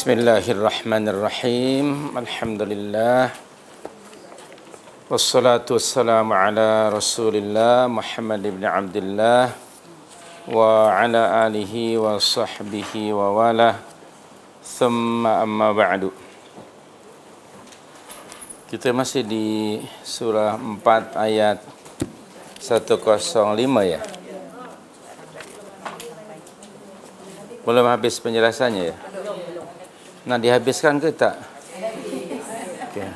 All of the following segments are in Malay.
Bismillahirrahmanirrahim. Alhamdulillah. Wassalatu wassalamu ala Rasulillah Muhammad ibn Abdullah wa ala alihi wa sahbihi wa wala. Thumma amma ba'du. Kita masih di surah 4 ayat 105 ya. Belum habis penjelasannya ya? Nak dihabiskan ke tak? Okay.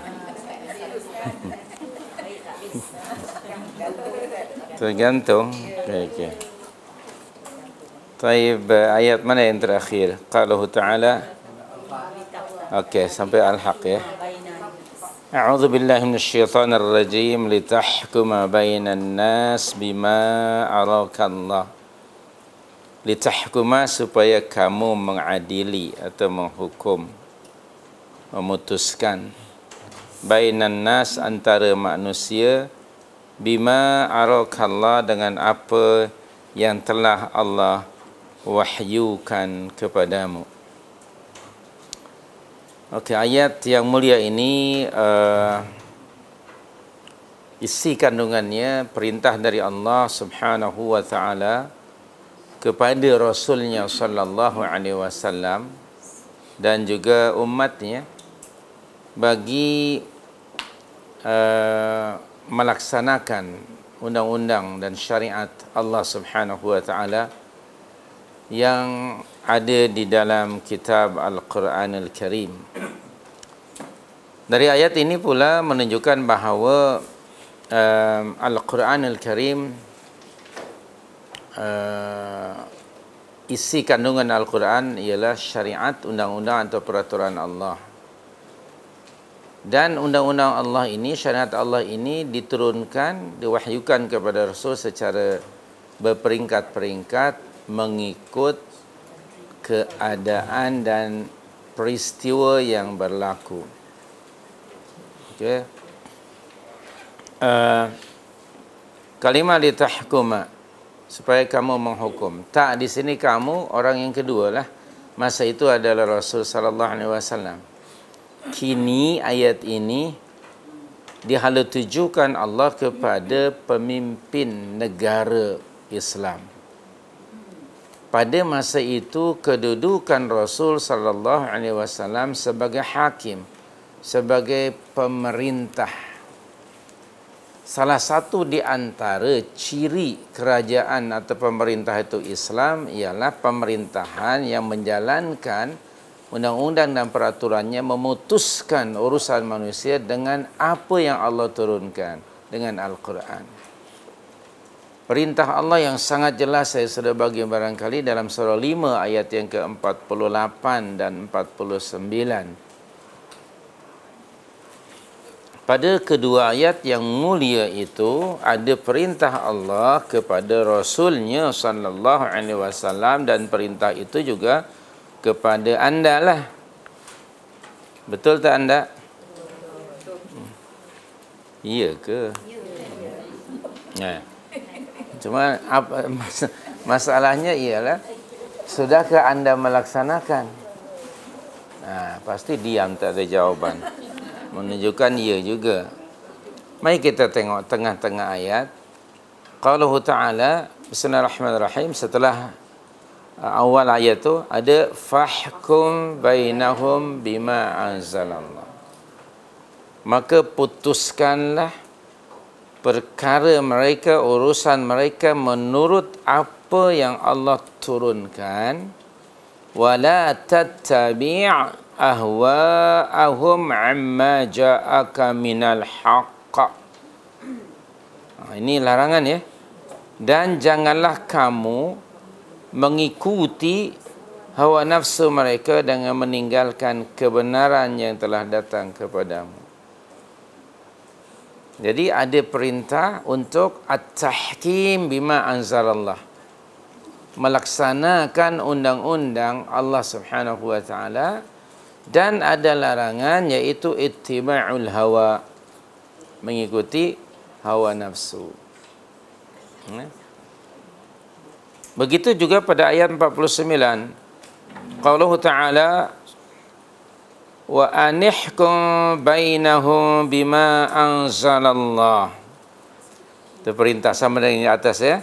Tergantung. Okay. Taib, ayat mana yang terakhir? Qalahu ta'ala. Okey, sampai al-haq ya. A'udzu billahi minasyaitonir rajim litahkuma bainan nas bima arakallah. Litahkuma, supaya kamu mengadili atau menghukum, memutuskan bainan nas, antara manusia, bima arakallah, dengan apa yang telah Allah wahyukan kepadamu. Okey, ayat yang mulia ini isi kandungannya perintah dari Allah Subhanahu wa taala kepada Rasulnya sallallahu alaihi wasallam dan juga umatnya bagi melaksanakan undang-undang dan syariat Allah Subhanahu wa taala yang ada di dalam kitab Al-Quranul Karim. Dari ayat ini pula menunjukkan bahawa Al-Quranul Karim, isi kandungan Al-Quran ialah syariat, undang-undang atau peraturan Allah. Dan undang-undang Allah ini, syariat Allah ini diturunkan, diwahyukan kepada Rasul secara berperingkat-peringkat mengikut keadaan dan peristiwa yang berlaku. Okay. Kalimah litahkuma, supaya kamu menghukum. Tak, di sini kamu orang yang kedua lah. Masa itu adalah Rasul sallallahu alaihi wasallam. Kini ayat ini dihalatujukan Allah kepada pemimpin negara Islam. Pada masa itu kedudukan Rasul sallallahu alaihi wasallam sebagai hakim, sebagai pemerintah. Salah satu di antara ciri kerajaan atau pemerintah itu Islam ialah pemerintahan yang menjalankan undang-undang dan peraturannya, memutuskan urusan manusia dengan apa yang Allah turunkan, dengan Al-Quran. Perintah Allah yang sangat jelas saya sudah bagi barangkali dalam surah 5 ayat yang ke-48 dan 49. Pada kedua ayat yang mulia itu ada perintah Allah kepada Rasulnya sallallahu alaihi wasallam, dan perintah itu juga kepada anda lah. Betul tak anda? Iya ke? Nah. Cuma apa masalahnya ialah, sudahkah anda melaksanakan? Nah, pasti diam, tak ada jawaban. Menunjukkan iya juga. Mari kita tengok tengah-tengah ayat. Qauluhu ta'ala, bismillahirrahmanirrahim. Setelah awal ayat tu ada fahkum bainahum bima anzalallah. Maka putuskanlah perkara mereka, urusan mereka menurut apa yang Allah turunkan. Wala tattabi' ahwa'ahum amma ja'aka minal haqq. Ini larangan ya. Dan janganlah kamu mengikuti hawa nafsu mereka dengan meninggalkan kebenaran yang telah datang kepadamu. Jadi ada perintah untuk at-tahkim bima anzalallah, melaksanakan undang-undang Allah Subhanahu wa taala, dan ada larangan iaitu ittiba'ul hawa, mengikuti hawa nafsu. Begitu juga pada ayat 49. Qauluhu ta'ala, wa anihkum bainahum bima anzalallah. Itu perintah sama dengan yang atas ya.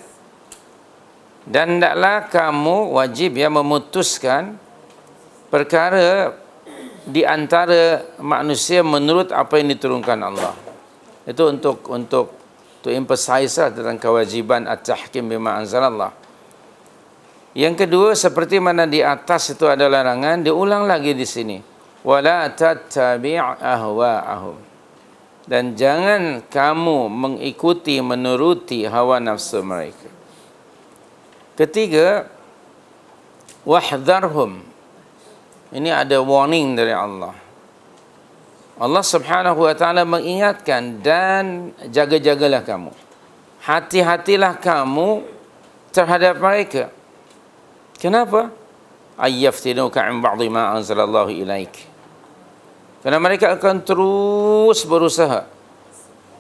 Dan hendaklah kamu wajib ya memutuskan perkara di antara manusia menurut apa yang diturunkan Allah. Itu untuk to emphasize tentang kewajiban at-tahkim bima anzalallah. Yang kedua, seperti mana di atas itu ada larangan, diulang lagi di sini. Wala tattabi' ahwa'ahum. Dan jangan kamu mengikuti, menuruti hawa nafsu mereka. Ketiga, wahdharhum. Ini ada warning dari Allah. Allah Subhanahu wa taala mengingatkan, dan jaga-jagalah kamu. Hati-hatilah kamu terhadap mereka. Kenapa? Ayyaftinuka 'an ba'dhi ma anzalallahu ilaik. Karena mereka akan terus berusaha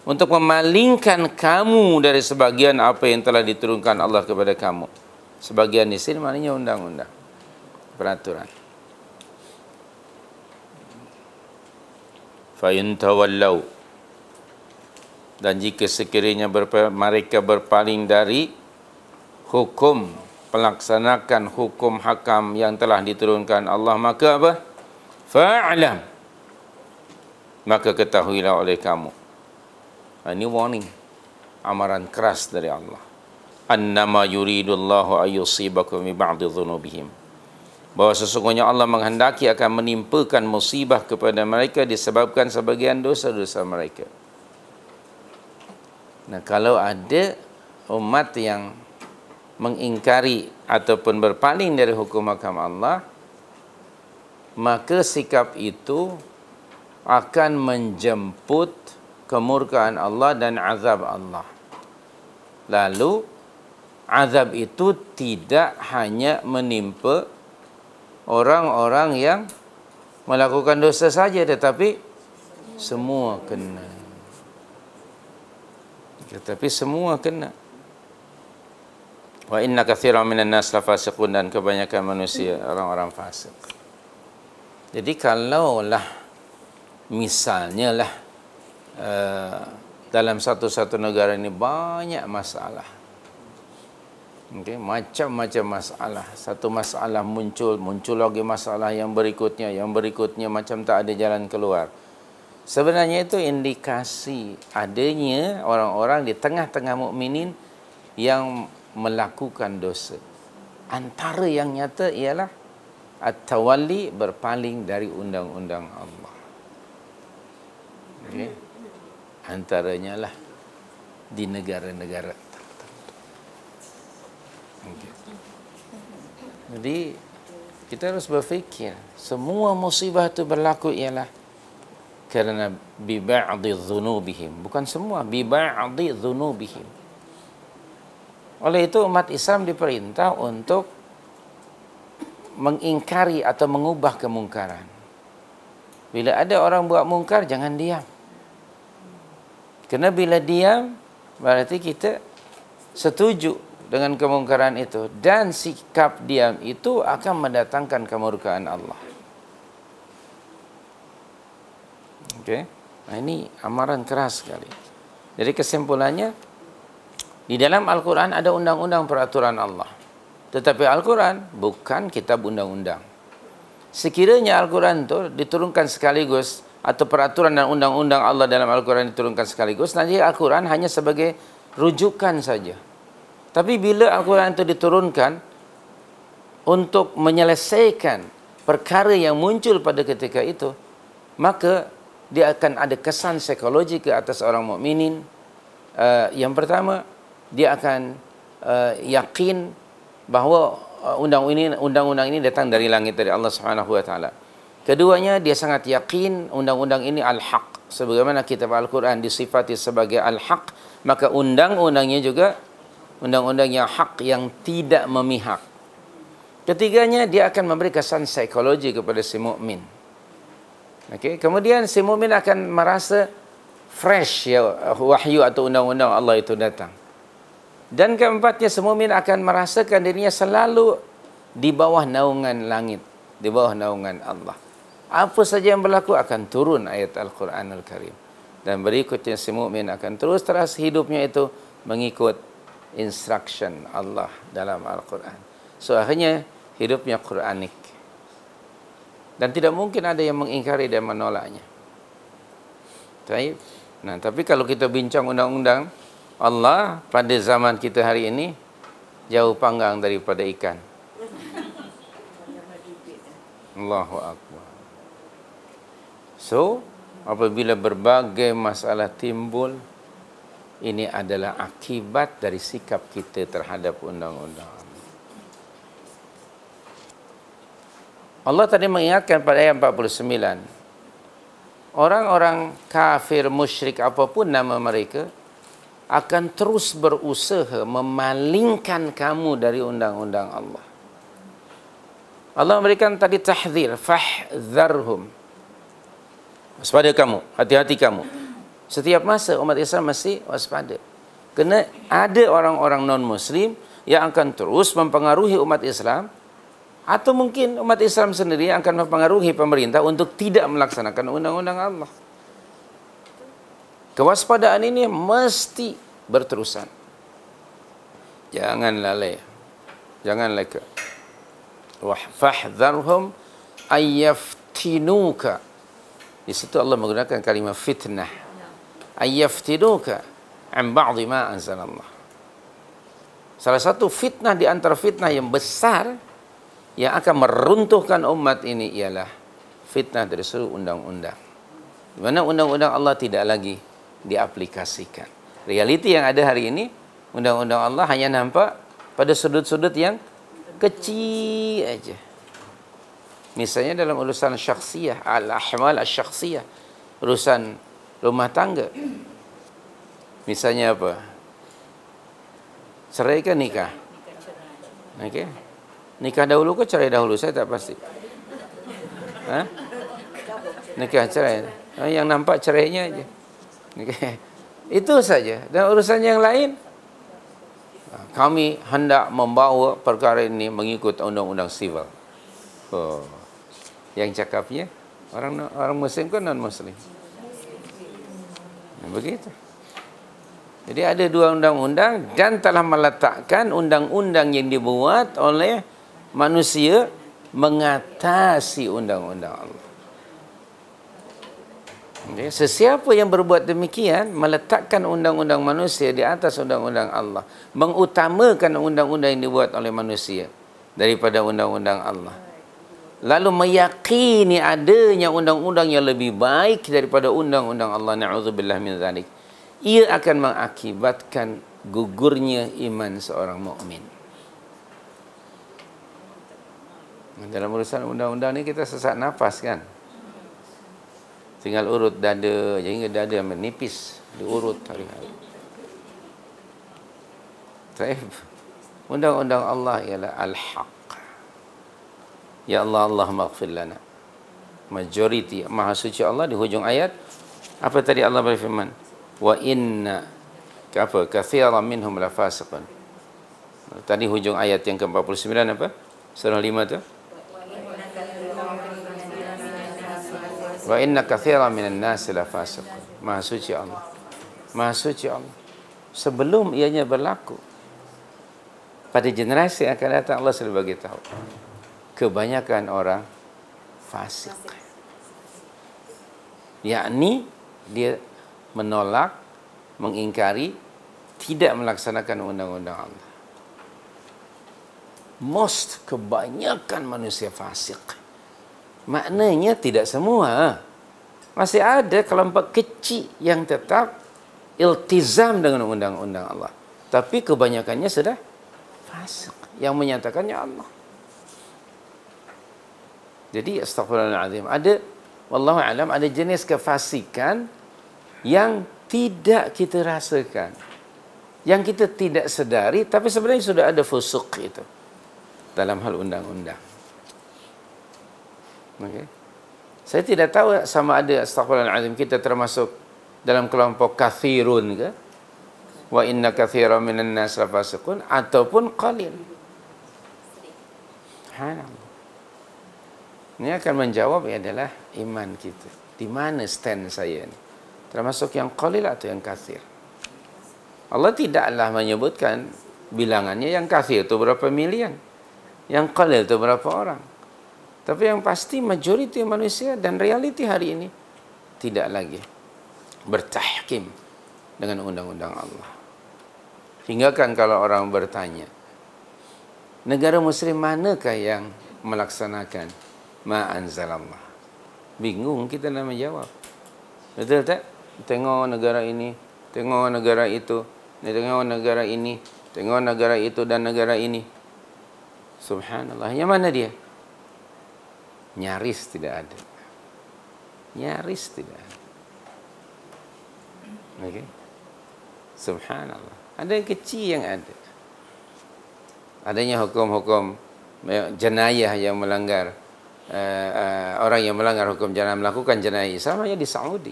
untuk memalingkan kamu dari sebagian apa yang telah diturunkan Allah kepada kamu. Sebagian di sini maknanya undang-undang, peraturan. Fa in tawallau, dan jika sekiranya mereka berpaling dari hukum, pelaksanakan hukum hakam yang telah diturunkan Allah, maka apa? Fa'lam, maka ketahuilah oleh kamu. Ini warning, amaran keras dari Allah. Annama yuridullahu ayyusibakum bi ba'dhi dhunubihim. Bahwa sesungguhnya Allah menghendaki akan menimpakan musibah kepada mereka disebabkan sebagian dosa-dosa mereka. Nah, kalau ada umat yang mengingkari ataupun berpaling dari hukum hakam Allah, maka sikap itu akan menjemput kemurkaan Allah dan azab Allah. Lalu azab itu tidak hanya menimpa orang-orang yang melakukan dosa saja, tetapi semua kena. Tetapi semua kena. Wa inna katsiran minan nas lafasiqun, dan kebanyakan manusia orang-orang fasik. Jadi kalaulah misalnya lah dalam satu negara ini banyak masalah. Okay, macam-macam masalah. Satu masalah muncul lagi masalah yang berikutnya macam tak ada jalan keluar. Sebenarnya itu indikasi adanya orang-orang di tengah-tengah mukminin yang melakukan dosa. Antara yang nyata ialah at-tawalli, berpaling dari undang-undang Allah. Okay. Antaranya lah di negara-negara. Okay. Jadi kita harus berfikir, semua musibah itu berlaku ialah kerana bi ba'dhi dhunubihim, bukan semua, bi ba'dhi dhunubihim. Oleh itu umat Islam diperintah untuk mengingkari atau mengubah kemungkaran. Bila ada orang buat mungkar, jangan diam. Kerana bila diam, berarti kita setuju dengan kemungkaran itu, dan sikap diam itu akan mendatangkan kemurkaan Allah. Okey. Nah, ini amaran keras sekali. Jadi kesimpulannya, di dalam Al-Quran ada undang-undang peraturan Allah. Tetapi Al-Quran bukan kitab undang-undang. Sekiranya Al-Quran itu diturunkan sekaligus, atau peraturan dan undang-undang Allah dalam Al-Quran diturunkan sekaligus, nanti Al-Quran hanya sebagai rujukan saja. Tapi bila Al-Quran itu diturunkan untuk menyelesaikan perkara yang muncul pada ketika itu, maka dia akan ada kesan psikologi ke atas orang mukminin. Yang pertama, dia akan yakin bahawa undang-undang ini datang dari langit, dari Allah Subhanahu wa taala. Keduanya, dia sangat yakin undang-undang ini al-haq. Sebagaimana kitab Al-Quran disifati sebagai al-haq, maka undang-undangnya juga undang-undang yang hak, yang tidak memihak. Ketiganya, dia akan memberi kesan psikologi kepada si mukmin. Okey, kemudian si mukmin akan merasa fresh ya, wahyu atau undang-undang Allah itu datang. Dan keempatnya, si mukmin akan merasakan dirinya selalu di bawah naungan langit, di bawah naungan Allah. apa saja yang berlaku akan turun ayat Al-Quranul Karim. Dan berikutnya si mukmin akan terus hidupnya itu mengikut instruction Allah dalam Al-Quran. So akhirnya hidupnya Quranik. Dan tidak mungkin ada yang mengingkari dan menolaknya. Baik. Nah, tapi kalau kita bincang undang-undang Allah pada zaman kita hari ini jauh panggang daripada ikan. Allahu Akbar. So, apabila berbagai masalah timbul, ini adalah akibat dari sikap kita terhadap undang-undang. Allah tadi mengingatkan pada ayat 49. Orang-orang kafir, musyrik, apapun nama mereka, akan terus berusaha memalingkan kamu dari undang-undang Allah. Allah memberikan tadi tahdzir, fahdharhum. Waspada kamu, hati-hati kamu. Setiap masa umat Islam mesti waspada. Kerana ada orang-orang non-Muslim yang akan terus mempengaruhi umat Islam, atau mungkin umat Islam sendiri akan mempengaruhi pemerintah untuk tidak melaksanakan undang-undang Allah. Kewaspadaan ini mesti berterusan. Jangan lalai. Jangan leka. Fahdharhum ayyaftinuka. Di situ Allah menggunakan kalimah fitnah. Ayyaftinuka an ba'dhi ma anzalallah. Salah satu fitnah di antara fitnah yang besar yang akan meruntuhkan umat ini ialah fitnah dari seluruh undang-undang. Di mana undang-undang Allah tidak lagi diaplikasikan. Realiti yang ada hari ini, undang-undang Allah hanya nampak pada sudut-sudut yang kecil aja. Misalnya dalam urusan syakhsiyah, al-ahmal asy-syakhsiyah, urusan rumah tangga. Misalnya apa? Cerai ke nikah? Okey. Nikah dahulu ke cerai dahulu? Saya tak pasti. Ha? Nikah cerai. Yang nampak cerainya aja. Okay. Itu saja. Dan urusan yang lain, kami hendak membawa perkara ini mengikut undang-undang sivil. Oh. Yang cakapnya orang Muslim ke non-Muslim? Begitu. Jadi ada dua undang-undang dan telah meletakkan undang-undang yang dibuat oleh manusia mengatasi undang-undang Allah. Okay. Sesiapa yang berbuat demikian, meletakkan undang-undang manusia di atas undang-undang Allah, mengutamakan undang-undang yang dibuat oleh manusia daripada undang-undang Allah, lalu meyakini adanya undang-undang yang lebih baik daripada undang-undang Allah, na'udzubillah min dzalik, ia akan mengakibatkan gugurnya iman seorang mukmin. Dalam urusan undang-undang ni kita sesak nafas kan. Tinggal urut dada, hingga dada menipis, diurut hari-hari. Taib. Undang-undang Allah ialah al-haq. Ya Allah, Allahumma ighfir lana. Majority, Maha Suci Allah di hujung ayat, apa tadi Allah berfirman? Wa inna katsiran minhum lafasiqun. Tadi hujung ayat yang ke-49 apa? Surah 5 tu. Wa inna katsiran minan nasi lafasiqun. Maha Suci Allah. Maha Suci Allah. Sebelum ianya berlaku, pada generasi yang akan datang, Allah sudah bagi tahu kebanyakan orang fasik. Yakni dia menolak, mengingkari, tidak melaksanakan undang-undang Allah. Kebanyakan manusia fasik. Maknanya tidak semua. Masih ada kelompok kecil yang tetap iltizam dengan undang-undang Allah. Tapi kebanyakannya sudah fasik. Yang menyatakannya Allah. Jadi astagfirullahaladzim. Wallahu a'lam, ada jenis kefasikan yang tidak kita rasakan, yang kita tidak sedari, tapi sebenarnya sudah ada fusuk itu dalam hal undang-undang. Okay. Saya tidak tahu sama ada astagfirullahaladzim kita termasuk dalam kelompok kathirun ke, wa inna kathiran minan nas lafasiqun, ataupun qalil. Subhanallah. Ini akan menjawab adalah iman kita. Di mana stand saya ni? Termasuk yang qalil atau yang kathir? Allah tidaklah menyebutkan bilangannya yang kathir itu berapa miliar, yang qalil itu berapa orang. Tapi yang pasti majoriti manusia dan realiti hari ini tidak lagi bertahkim dengan undang-undang Allah. Hingga kan kalau orang bertanya, negara muslim manakah yang melaksanakan ma anzalallah? Bingung kita nak menjawab. Betul tak? Tengok negara ini, tengok negara itu, tengok negara ini, tengok negara itu dan negara ini. Subhanallah, yang mana dia? Nyaris tidak ada. Nyaris tidak ada. Okey. Subhanallah. Ada yang kecil yang ada. Adanya hukum-hukum jenayah yang melanggar, orang yang melanggar hukum jenayah melakukan jenayah sama ya di Saudi.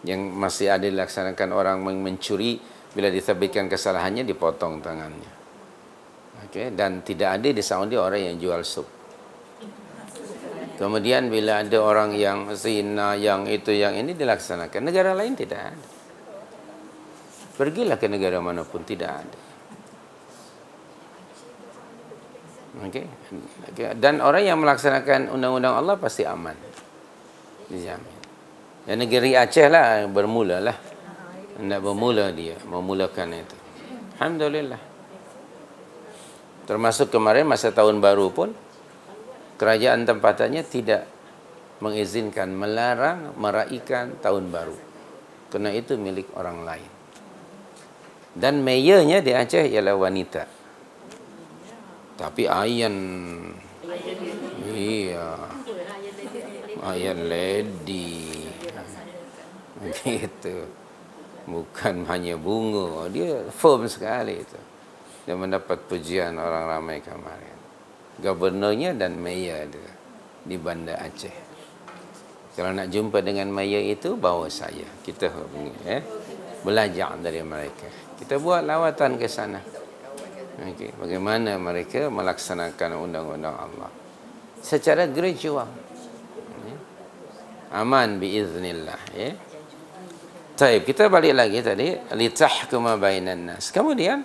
Yang masih ada dilaksanakan orang mencuri, bila dithabitkan kesalahannya dipotong tangannya. Okey, dan tidak ada di Saudi orang yang jual sup. Kemudian bila ada orang yang zina, yang itu, yang ini dilaksanakan. Negara lain tidak ada. Pergilah ke negara manapun, tidak ada. Okay. Dan orang yang melaksanakan undang-undang Allah pasti aman. Dijamin. Dan negeri Aceh lah bermula lah. Hendak bermula dia, memulakan itu. Alhamdulillah. Termasuk kemarin masa tahun baru pun, kerajaan tempatannya tidak mengizinkan, melarang meraihkan tahun baru. Kerana itu milik orang lain. Dan mayornya di Aceh ialah wanita. Tapi Ayan, iya, Ayan lady, gitu. Bukan hanya bunga, dia firm sekali itu. Dia mendapat pujian orang ramai kemarin. Gubernurnya dan mayor dia di Bandar Aceh. Kalau nak jumpa dengan mayor itu, bawa saya. Kita belajar dari mereka. Kita buat lawatan ke sana. Okay. Bagaimana mereka melaksanakan undang-undang Allah secara gradual, aman biiznillah. Baik, kita balik lagi tadi litahkuma bainan nas. Kemudian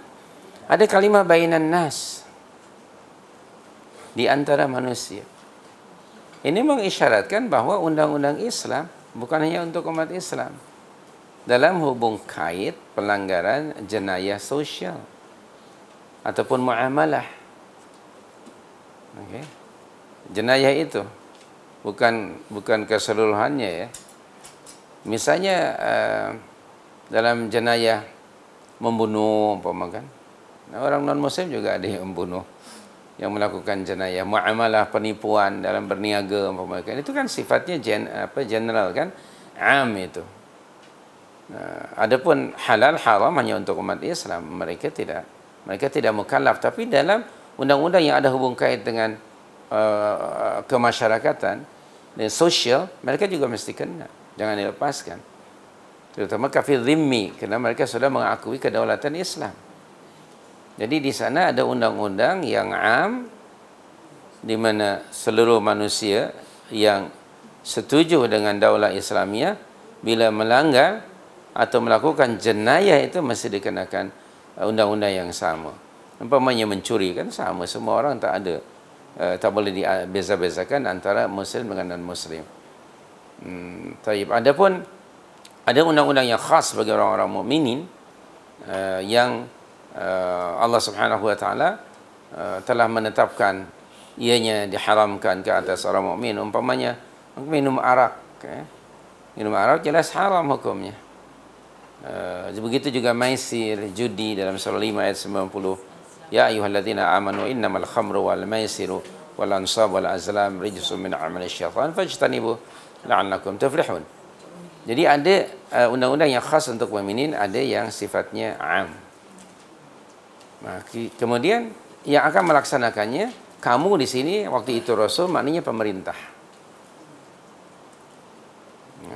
ada kalimah bainan nas, di antara manusia. Ini mengisyaratkan bahawa undang-undang Islam bukan hanya untuk umat Islam dalam hubung kait pelanggaran jenayah sosial ataupun muamalah. Okay. Jenayah itu bukan keseluruhannya ya. Misalnya dalam jenayah membunuh umpamakan. Orang non muslim juga ada yang membunuh, yang melakukan jenayah muamalah, penipuan dalam berniaga umpamakan. Itu kan sifatnya general kan, am itu. Adapun halal haram hanya untuk umat Islam, mereka tidak mukallaf. Tapi dalam undang-undang yang ada hubung kait dengan kemasyarakatan dan sosial, mereka juga mesti kena. Jangan dilepaskan. Terutama kafir zimmi, kerana mereka sudah mengakui kedaulatan Islam. Jadi di sana ada undang-undang yang am, di mana seluruh manusia yang setuju dengan daulah Islamiah bila melanggar atau melakukan jenayah itu mesti dikenakan undang-undang yang sama. Umpamanya mencuri kan sama, semua orang tak ada, tak boleh dibeza-bezakan antara muslim dengan non-muslim. Adapun ada undang-undang yang khas bagi orang-orang mukminin yang Allah Subhanahu wa taala telah menetapkan ianya diharamkan ke atas orang mukmin. Umpamanya minum arak, minum arak jelas haram hukumnya. Begitu juga maisir, judi dalam surah 5 ayat 90. Ya ayyuhalladzina amanu innamal khamru wal maisiru wal ansab wal azlam rijsun min amali syaitan fajtanibu la'allakum tuflihun. Jadi ada undang-undang yang khas untuk mukminin, ada yang sifatnya am. Kemudian yang akan melaksanakannya kamu di sini waktu itu Rasul, maknanya pemerintah.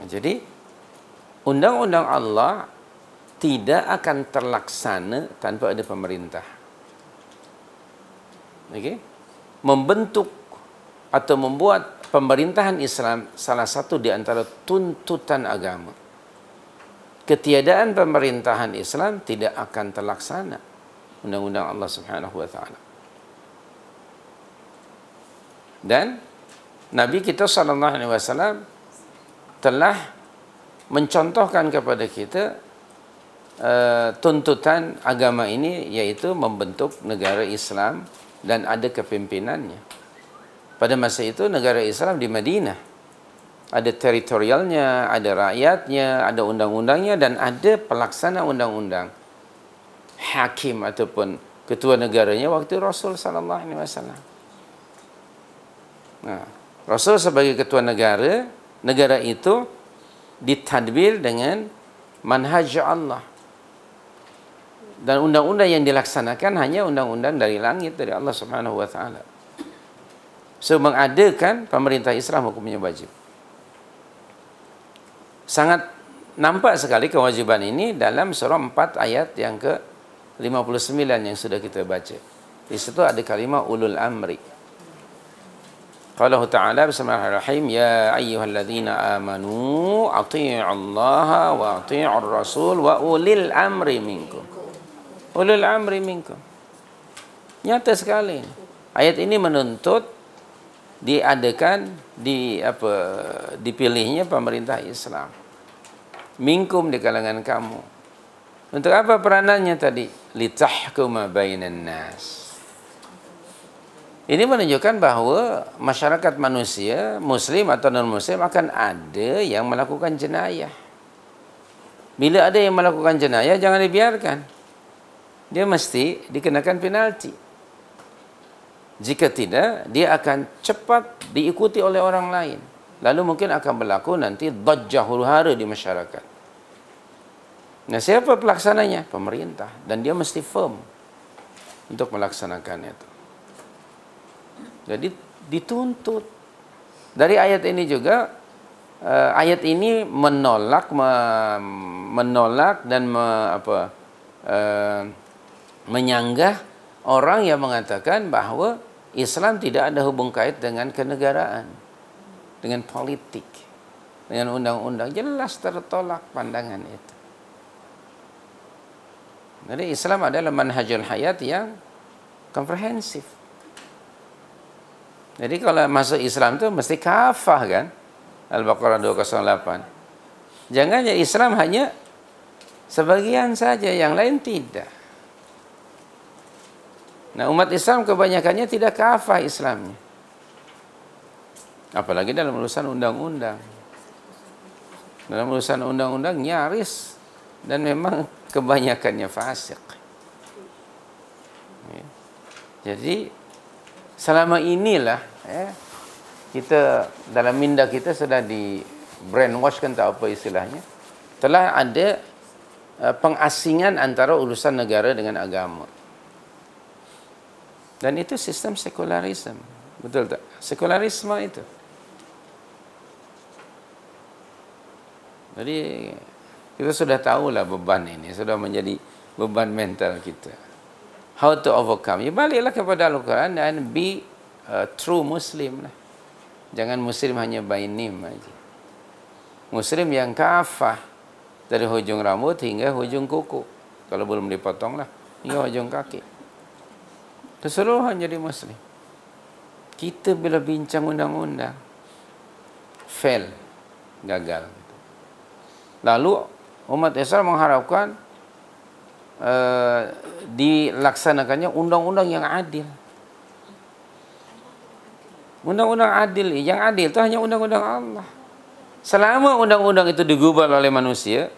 Jadi undang-undang Allah tidak akan terlaksana tanpa ada pemerintah. Okay? Membentuk atau membuat pemerintahan Islam salah satu di antara tuntutan agama. Ketiadaan pemerintahan Islam tidak akan terlaksana undang-undang Allah Subhanahu wa taala. Dan Nabi kita sallallahu alaihi wasallam telah mencontohkan kepada kita tuntutan agama ini, yaitu membentuk negara Islam dan ada kepimpinannya. Pada masa itu negara Islam di Madinah, ada teritorialnya, ada rakyatnya, ada undang-undangnya, dan ada pelaksana undang-undang, hakim ataupun ketua negaranya waktu Rasul sallallahu alaihi wasallam. Nah, Rasul sebagai ketua negara, negara itu ditadbir dengan manhaj Allah. Dan undang-undang yang dilaksanakan hanya undang-undang dari langit, dari Allah Subhanahu wa taala. So, mengadakan pemerintah Islam hukumnya wajib. Sangat nampak sekali kewajiban ini dalam surah 4 ayat yang ke-59 yang sudah kita baca. Di situ ada kalimat ulul amri. Qala ta'ala bismillahirrahmanirrahim, ya ayyuhalladzina amanu athi'ullaha wa athi'ur rasul wa ulil amri minkum. Ulul amri minkum. Nyata sekali. Ayat ini menuntut diadakan dipilihnya pemerintah Islam. Minkum, di kalangan kamu. Untuk apa peranannya tadi? Litahkuma bainan nas. Ini menunjukkan bahwa masyarakat manusia, muslim atau non-muslim, akan ada yang melakukan jenayah. Bila ada yang melakukan jenayah, jangan dibiarkan. Dia mesti dikenakan penalti. Jika tidak, dia akan cepat diikuti oleh orang lain. Lalu mungkin akan berlaku nanti dhajjah huru-hara di masyarakat. Nah, siapa pelaksananya? Pemerintah. Dan dia mesti firm untuk melaksanakan itu. Jadi dituntut. Dari ayat ini juga, ayat ini menolak dan menyanggah orang yang mengatakan bahwa Islam tidak ada hubung kait dengan kenegaraan, dengan politik, dengan undang-undang. Jelas tertolak pandangan itu. Jadi Islam adalah manhajul hayat yang komprehensif. Jadi kalau masuk Islam itu mesti kafah kan? Al-Baqarah 208. Jangan ya Islam hanya sebagian saja, yang lain tidak. Nah, umat Islam kebanyakannya tidak kafah Islamnya. Apalagi dalam urusan undang-undang. Dalam urusan undang-undang nyaris, dan memang kebanyakannya fasik. Jadi selama inilah kita dalam minda kita sudah di brainwash, kan tak apa istilahnya. Telah ada pengasingan antara urusan negara dengan agama. Dan itu sistem sekularisme. Betul tak? Sekularisme itu. Jadi kita sudah tahulah beban ini, sudah menjadi beban mental kita. How to overcome? Ya, baliklah kepada Al-Quran dan be true Muslim lah. Jangan Muslim hanya by name aja. Muslim yang kafah dari hujung rambut hingga hujung kuku. Kalau belum dipotong lah, hingga hujung kaki. Keseluruhan jadi Muslim. Kita bila bincang undang-undang, fail, gagal. Lalu umat Islam mengharapkan dilaksanakannya undang-undang yang adil. Undang-undang adil, yang adil itu hanya undang-undang Allah. Selama undang-undang itu digubal oleh manusia,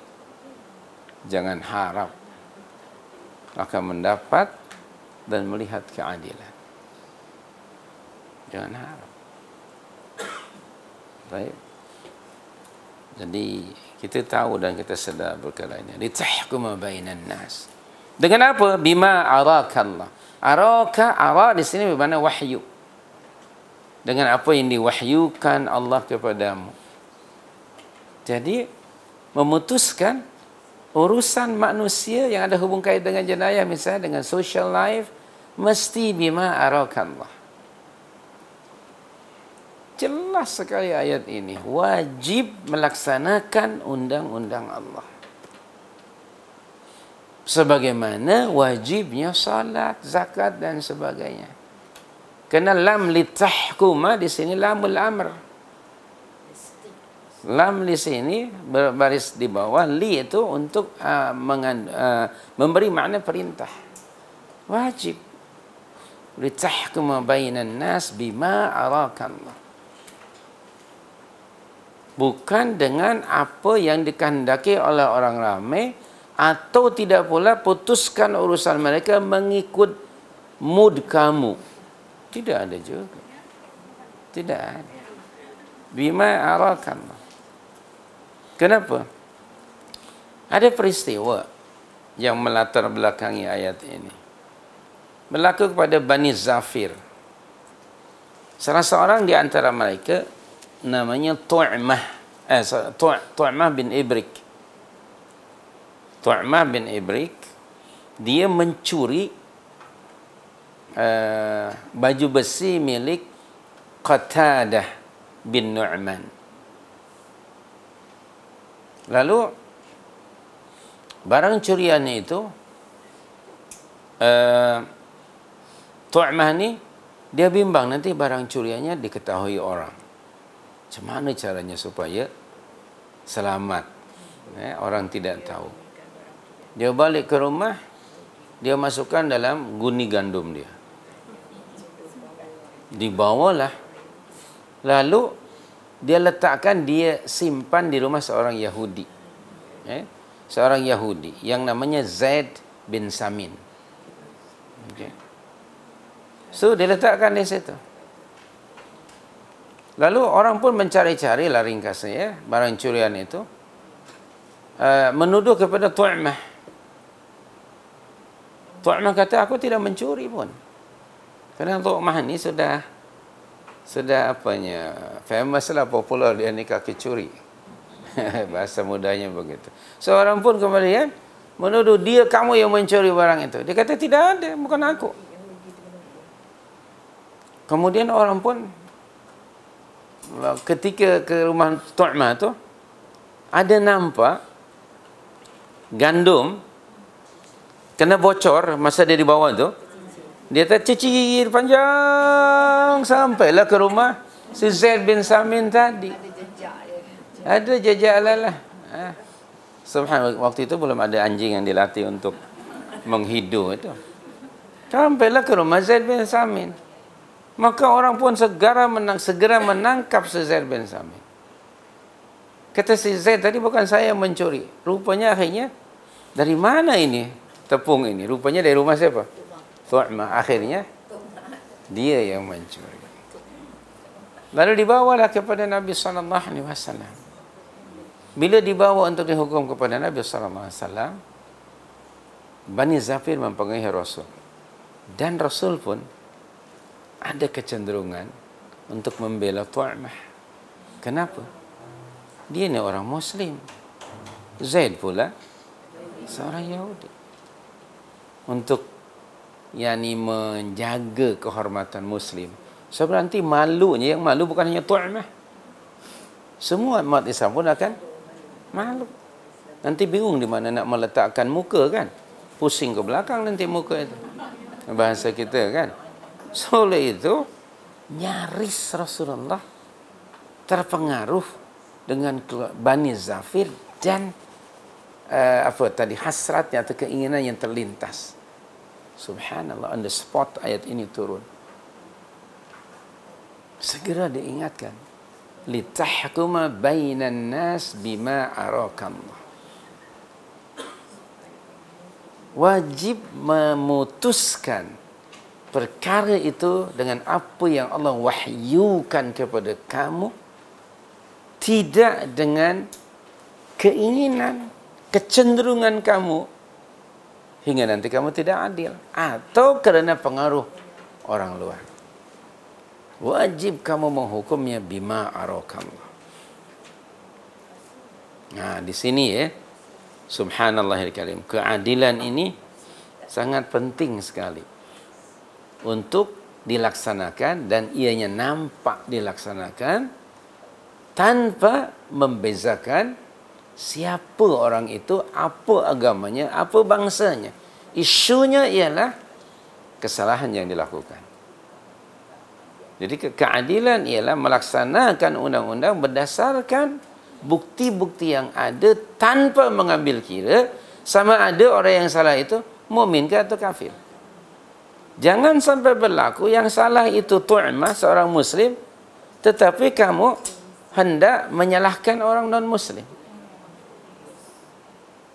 jangan harap akan mendapat dan melihat keadilan. Jangan harap. Baik. Jadi kita tahu dan kita sedar perkara ini. Litahkuma bainan nas. Dengan apa? Bima arakallah. Ara di sini bermakna wahyu. Dengan apa yang diwahyukan Allah kepadamu. Jadi memutuskan urusan manusia yang ada hubung kait dengan jenayah, misalnya dengan social life, mesti bima arakallah. Jelas sekali ayat ini. Wajib melaksanakan undang-undang Allah. Sebagaimana wajibnya salat, zakat dan sebagainya. Kena lam litahkuma di sini lamul amr. Lam di sini berbaris di bawah, li itu untuk memberi makna perintah. Wajib. Litahkuma bainan nas bima arakallah. Bukan dengan apa yang dikehendaki oleh orang ramai, atau tidak pula putuskan urusan mereka mengikut mood kamu. Tidak ada juga. Tidak ada. Bima arakallah. Kenapa? Ada peristiwa yang melatar belakangi ayat ini. Berlaku kepada Bani Zafir. Salah seorang di antara mereka namanya Tu'mah bin Ibrik. Tu'mah bin Ibrik, dia mencuri baju besi milik Qatadah bin Nu'man. Lalu barang curiannya itu Tu'mah ni dia bimbang nanti barang curiannya diketahui orang. Macam mana caranya supaya selamat, orang tidak tahu. Dia balik ke rumah, dia masukkan dalam guni gandum dia, dibawalah. Lalu dia letakkan, dia simpan di rumah seorang Yahudi, seorang Yahudi yang namanya Zaid bin Samin. Okay. So dia letakkan di situ. Lalu orang pun mencari-cari lah ringkasnya, barang curian itu menuduh kepada Tu'mah. Tu'mah kata, aku tidak mencuri pun. Kerana Tu'mah ni sudah apanya, famous lah, popular, dia ni kaki curi. Bahasa mudahnya begitu. Seorang pun kemudian menuduh dia, kamu yang mencuri barang itu. Dia kata, tidak ada, bukan aku. Kemudian orang pun ketika ke rumah Tu'mah tu, ada nampak gandum kena bocor masa dia di bawah tu. Dia tercicir panjang sampailah ke rumah si Zaid bin Samin tadi. Ada jejak lah. Subhanallah, waktu itu belum ada anjing yang dilatih untuk menghidu itu. Sampailah ke rumah Zaid bin Samin. Maka orang pun segera menangkap si Zaid bin Samin. Kata si Zaid, tadi bukan saya yang mencuri. Rupanya akhirnya, dari mana ini tepung ini? Rupanya dari rumah siapa? Tu'mah. Akhirnya, dia yang mencuri. Lalu dibawalah kepada Nabi SAW. Bila dibawa untuk dihukum kepada Nabi SAW, Bani Zafir mempengaruhi Rasul. Dan Rasul pun ada kecenderungan untuk membela Tu'mah. Kenapa? Dia ni orang Muslim. Zaid pula seorang Yahudi. Untuk menjaga kehormatan Muslim. Sebab nanti malunya, yang malu bukan hanya Tu'mah. Semua umat Islam pun akan malu. Nanti bingung di mana nak meletakkan muka kan. Pusing ke belakang nanti muka itu. Bahasa kita kan. So, oleh itu, nyaris Rasulullah terpengaruh dengan Bani Zafir dan hasratnya atau keinginan yang terlintas. Subhanallah, on the spot ayat ini turun. Segera diingatkan, litahkuma bainan nas bima arakallah. Wajib memutuskan perkara itu dengan apa yang Allah wahyukan kepada kamu, tidak dengan keinginan, kecenderungan kamu hingga nanti kamu tidak adil atau kerana pengaruh orang luar. Wajib kamu menghukumnya bima arakallah. Nah, di sini subhanallahil karim, keadilan ini sangat penting sekali untuk dilaksanakan dan ianya nampak dilaksanakan tanpa membezakan siapa orang itu, apa agamanya, apa bangsanya. Isunya ialah kesalahan yang dilakukan. Jadi keadilan ialah melaksanakan undang-undang berdasarkan bukti-bukti yang ada tanpa mengambil kira sama ada orang yang salah itu mukmin ke atau kafir. Jangan sampai berlaku yang salah itu tu'mah seorang muslim tetapi kamu hendak menyalahkan orang non-muslim.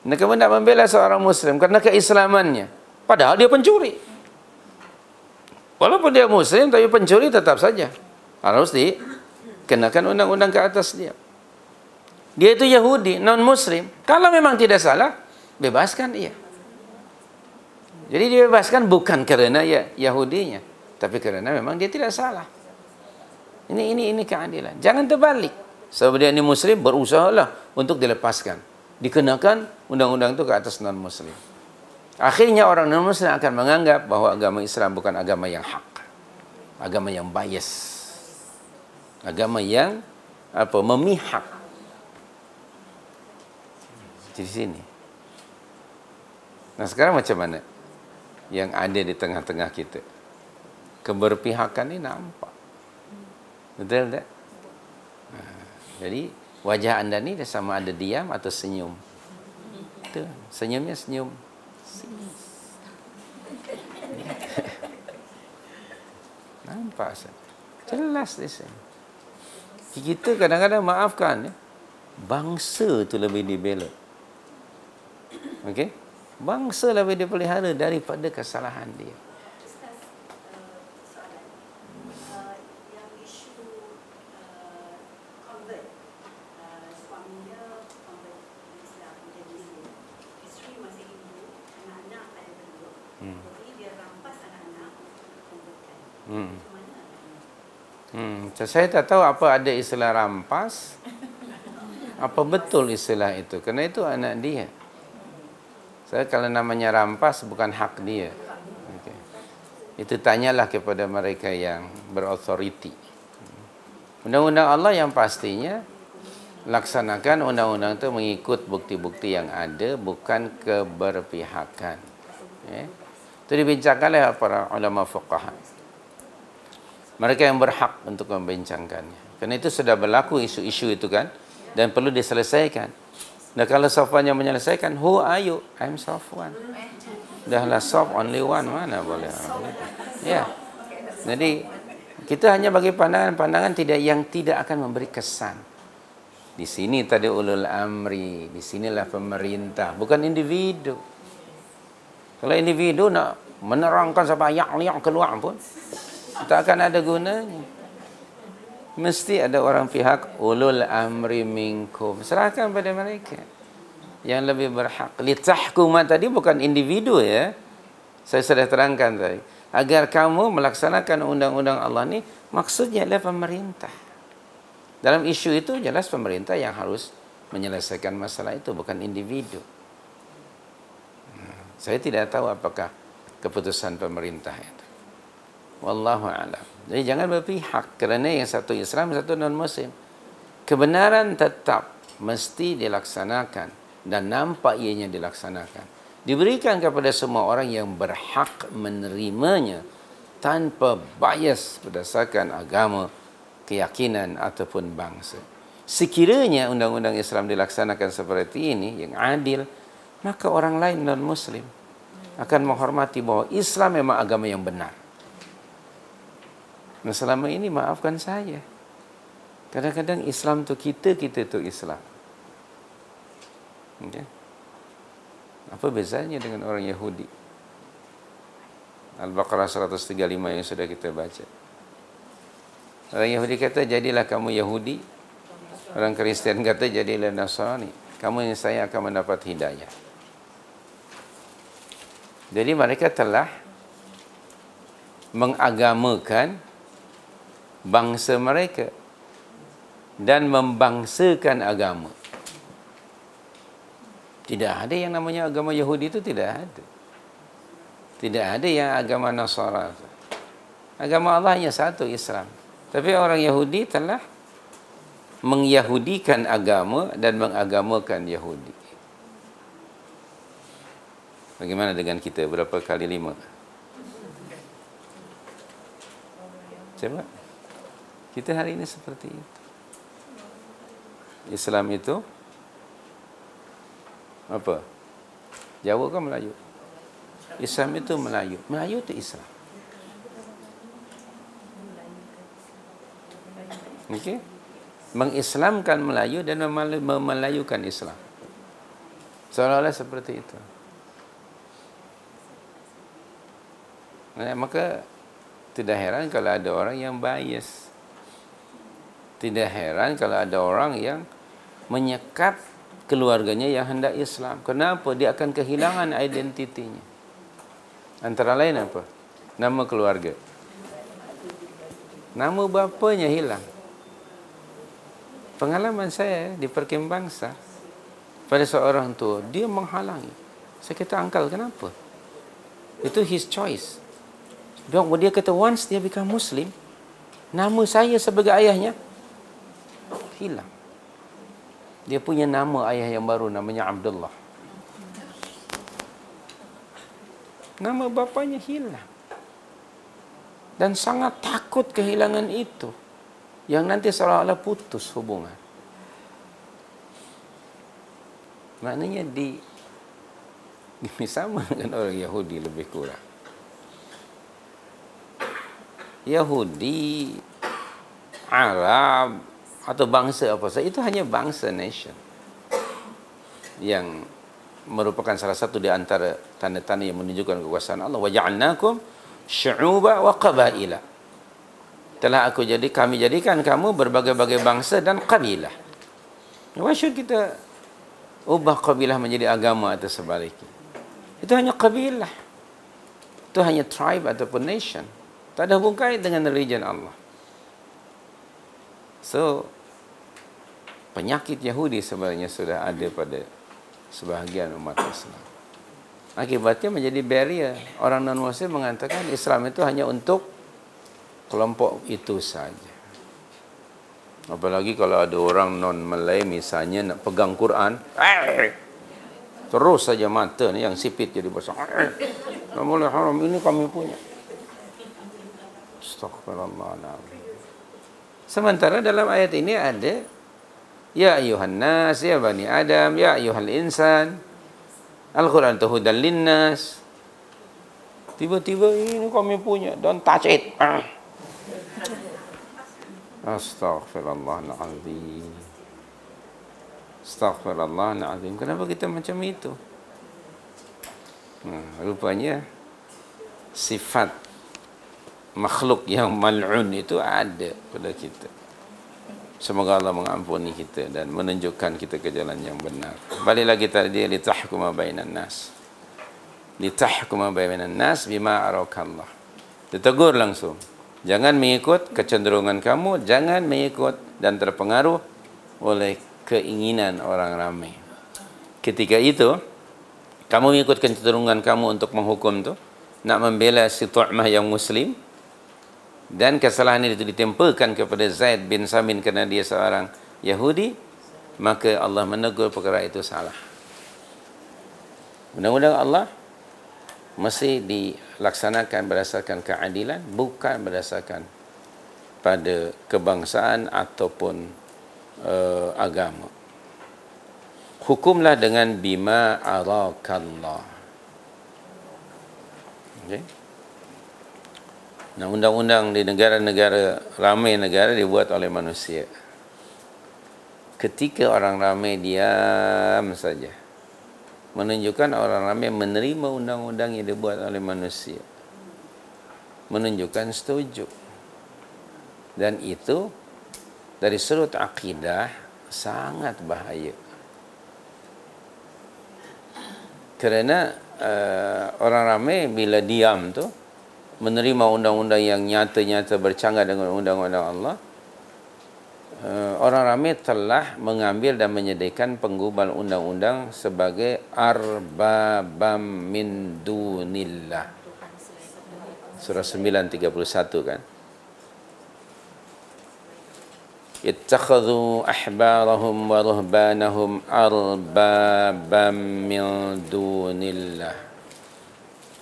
Dan kamu hendak membela seorang muslim karena keislamannya padahal dia pencuri. Walaupun dia muslim tapi pencuri tetap saja harus dikenakan undang-undang ke atas dia. Dia itu Yahudi, non-muslim. Kalau memang tidak salah, bebaskan dia. Jadi dibebaskan bukan karena ya Yahudinya, tapi karena memang dia tidak salah. Ini keadilan. Jangan terbalik. Sebab dia ini muslim, berusahalah untuk dilepaskan. Dikenakan undang-undang itu ke atas non-muslim. Akhirnya orang non-muslim akan menganggap bahwa agama Islam bukan agama yang hak. Agama yang bias. Agama yang memihak. Di sini. Nah sekarang macam mana? Yang ada di tengah-tengah kita. Keberpihakan ini nampak. Betul tak? Jadi wajah anda ni sama ada diam atau senyum. Itu senyumnya senyum. Nampak jelas di sini. Kita kadang-kadang maafkan ya. Bangsa tu lebih dibela. Okey? Bangsa lebih dipelihara daripada kesalahan dia. Saya tak tahu apa ada istilah rampas. Apa betul istilah itu? Kerana itu anak dia. Saya kalau namanya rampas bukan hak dia. Okay. Itu tanyalah kepada mereka yang berautoriti. Undang-undang Allah yang pastinya laksanakan undang-undang itu mengikut bukti-bukti yang ada, bukan keberpihakan. Itu dibincangkan oleh para ulama fuqaha. Mereka yang berhak untuk membincangkannya. Kerana itu sudah berlaku isu-isu itu kan. Dan perlu diselesaikan. Dan kalau Safwan yang menyelesaikan, who are you? I'm Safwan. Dahlah Saf only one, mana boleh. Ya. Jadi kita hanya bagi pandangan-pandangan yang tidak akan memberi kesan. Di sini tadi ulul amri, di sinilah pemerintah, bukan individu. Kalau individu nak menerangkan sampai ayat-ayat keluar pun tak akan ada gunanya. Mesti ada orang pihak ulul amri minkum. Serahkan pada mereka yang lebih berhak. Litahkuma tadi bukan individu ya. Saya sudah terangkan tadi. Agar kamu melaksanakan undang-undang Allah ni, maksudnya adalah pemerintah. Dalam isu itu jelas pemerintah yang harus menyelesaikan masalah itu, bukan individu. Saya tidak tahu apakah keputusan pemerintah itu. Wallahu a'lam. Jadi jangan berpihak kerana yang satu Islam, satu non-Muslim. Kebenaran tetap mesti dilaksanakan dan nampak ianya dilaksanakan. Diberikan kepada semua orang yang berhak menerimanya tanpa bias berdasarkan agama, keyakinan ataupun bangsa. Sekiranya undang-undang Islam dilaksanakan seperti ini yang adil, maka orang lain non-Muslim akan menghormati bahawa Islam memang agama yang benar. Nah selama ini maafkan saya, kadang-kadang Islam tu kita tu Islam. Okay. Apa bezanya dengan orang Yahudi? Al-Baqarah 135 yang sudah kita baca. Orang Yahudi kata jadilah kamu Yahudi, orang Kristian kata jadilah Nasrani. Kamu yang saya akan mendapat hidayah. Jadi mereka telah mengagamakan bangsa mereka dan membangsakan agama. Tidak ada yang namanya agama Yahudi itu, tidak ada. Tidak ada yang agama Nasara. Agama Allah hanya satu, Islam. Tapi orang Yahudi telah mengyahudikan agama dan mengagamakan Yahudi. Bagaimana dengan kita? Berapa kali 5? Coba. Kita hari ini seperti itu. Islam itu apa? Jawa kan Melayu. Islam itu Melayu. Melayu itu Islam. Okey? Mengislamkan Melayu dan memelayukan Islam. Seolah-olah seperti itu. Maka tidak heran kalau ada orang yang bias. Tidak heran kalau ada orang yang menyekat keluarganya yang hendak Islam. Kenapa? Dia akan kehilangan identitinya. Antara lain apa? Nama keluarga. Nama bapanya hilang. Pengalaman saya di Perkim Bangsa, pada seorang tua, dia menghalangi. Saya kata, uncle, kenapa? Itu his choice. Dia kata, once dia become Muslim, nama saya sebagai ayahnya hilang. Dia punya nama ayah yang baru, namanya Abdullah. Nama bapanya hilang. Dan sangat takut kehilangan itu, yang nanti seolah-olah putus hubungan. Maknanya sama dengan orang Yahudi lebih kurang. Yahudi, Arab, atau bangsa apa saja, itu hanya bangsa, nation, yang merupakan salah satu di antara tanda-tanda yang menunjukkan kekuasaan Allah. Wa ja'alnakum syu'uba wa qabaila. Kami jadikan kamu berbagai-bagai bangsa dan kabilah. Why should kita ubah kabilah menjadi agama atau sebaliknya? Itu hanya kabilah. Itu hanya tribe ataupun nation. Tak ada hubung kait dengan religion Allah. So, penyakit Yahudi sebenarnya sudah ada pada sebahagian umat Islam. Akibatnya menjadi barrier. Orang non-Muslim mengatakan Islam itu hanya untuk kelompok itu saja. Apalagi kalau ada orang non-Malay misalnya nak pegang Quran, terus saja mata ni yang sipit jadi besar. Namanya haram ini kami punya. Astaghfirullahaladzim. Sementara dalam ayat ini ada ya ayuhan nas, ya bani Adam, ya ayuhal insan. Al-Quran itu hudan linnas. Tiba-tiba ini kami punya, don't touch it. Astaghfirullahaladzim. Astaghfirullahaladzim. Kenapa kita macam itu? Rupanya sifat makhluk yang mal'un itu ada pada kita. Semoga Allah mengampuni kita dan menunjukkan kita ke jalan yang benar. Baliklah kita dia litahkuma bainan nas. Litahkuma bainan nas bima arakallah. Ditegur langsung. Jangan mengikut kecenderungan kamu, jangan mengikut dan terpengaruh oleh keinginan orang ramai. Ketika itu, kamu mengikut kecenderungan kamu untuk menghukum tu, nak membela si tu'mah yang muslim, dan kesalahan itu ditempelkan kepada Zaid bin Samin kerana dia seorang Yahudi, maka Allah menegur perkara itu salah. Undang-undang Allah mesti dilaksanakan berdasarkan keadilan, bukan berdasarkan pada kebangsaan ataupun agama. Hukumlah dengan bima arakallah. Okay? Nah, undang-undang di negara-negara, ramai negara dibuat oleh manusia. Ketika orang ramai diam saja, menunjukkan orang ramai menerima undang-undang yang dibuat oleh manusia, menunjukkan setuju. Dan itu dari sudut akidah sangat bahaya. Kerana orang ramai bila diam tu menerima undang-undang yang nyata-nyata bercanggah dengan undang-undang Allah, orang ramai telah mengambil dan menyediakan penggubal undang-undang sebagai arbabam min dunillah, Surah 9:31 kan. Ittakhadhu ahbarahum wa ruhbanahum arbabam min dunillah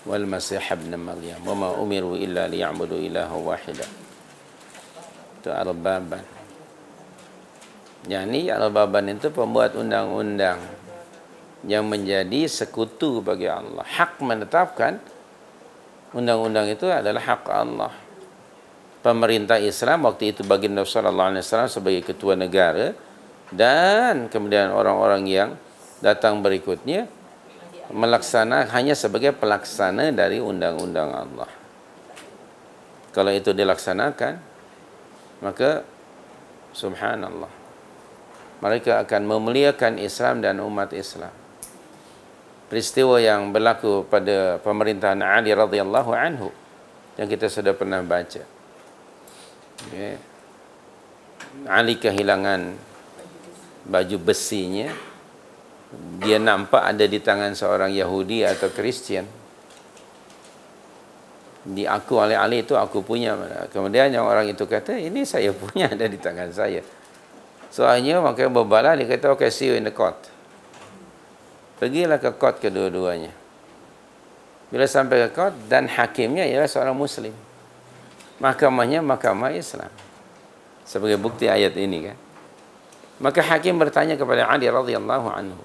wal masih ibn Maryam wa ma umiru illa liya'budu ilaha wahida. Itu arbaban. Yani arbaban itu pembuat undang-undang yang menjadi sekutu bagi Allah. Hak menetapkan undang-undang itu adalah hak Allah. Pemerintah Islam waktu itu baginda sallallahu alaihi wasallam sebagai ketua negara, dan kemudian orang-orang yang datang berikutnya melaksana hanya sebagai pelaksana dari undang-undang Allah. Kalau itu dilaksanakan, maka subhanallah, mereka akan memuliakan Islam dan umat Islam. Peristiwa yang berlaku pada pemerintahan Ali radhiyallahu anhu yang kita sudah pernah baca. Okay. Ali kehilangan baju besinya. Dia nampak ada di tangan seorang Yahudi atau Kristian. Diaku oleh Ali, itu aku punya. Kemudian yang orang itu kata, ini saya punya, ada di tangan saya. Soalnya makanya berbalah, dia kata, okay, see you in the court. Pergilah ke court kedua-duanya. Bila sampai ke court, dan hakimnya ialah seorang Muslim. Mahkamahnya mahkamah Islam. Sebagai bukti ayat ini kan. Maka hakim bertanya kepada Ali radhiyallahu anhu,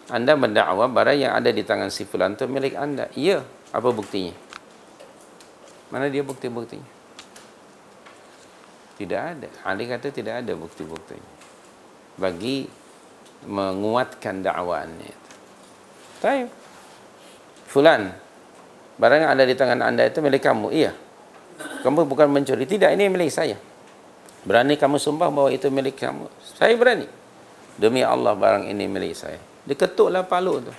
Anda mendakwa barang yang ada di tangan si fulan itu milik Anda? Ya, apa buktinya? Mana dia bukti-buktinya? Tidak ada. Ali kata tidak ada bukti-buktinya bagi menguatkan dakwaannya. Baik. Fulan, barang yang ada di tangan Anda itu milik kamu? Iya. Kamu bukan mencuri. Tidak, ini milik saya. Berani kamu sumpah bahwa itu milik kamu? Saya berani. Demi Allah, barang ini milik saya. Diketuklah palu tu.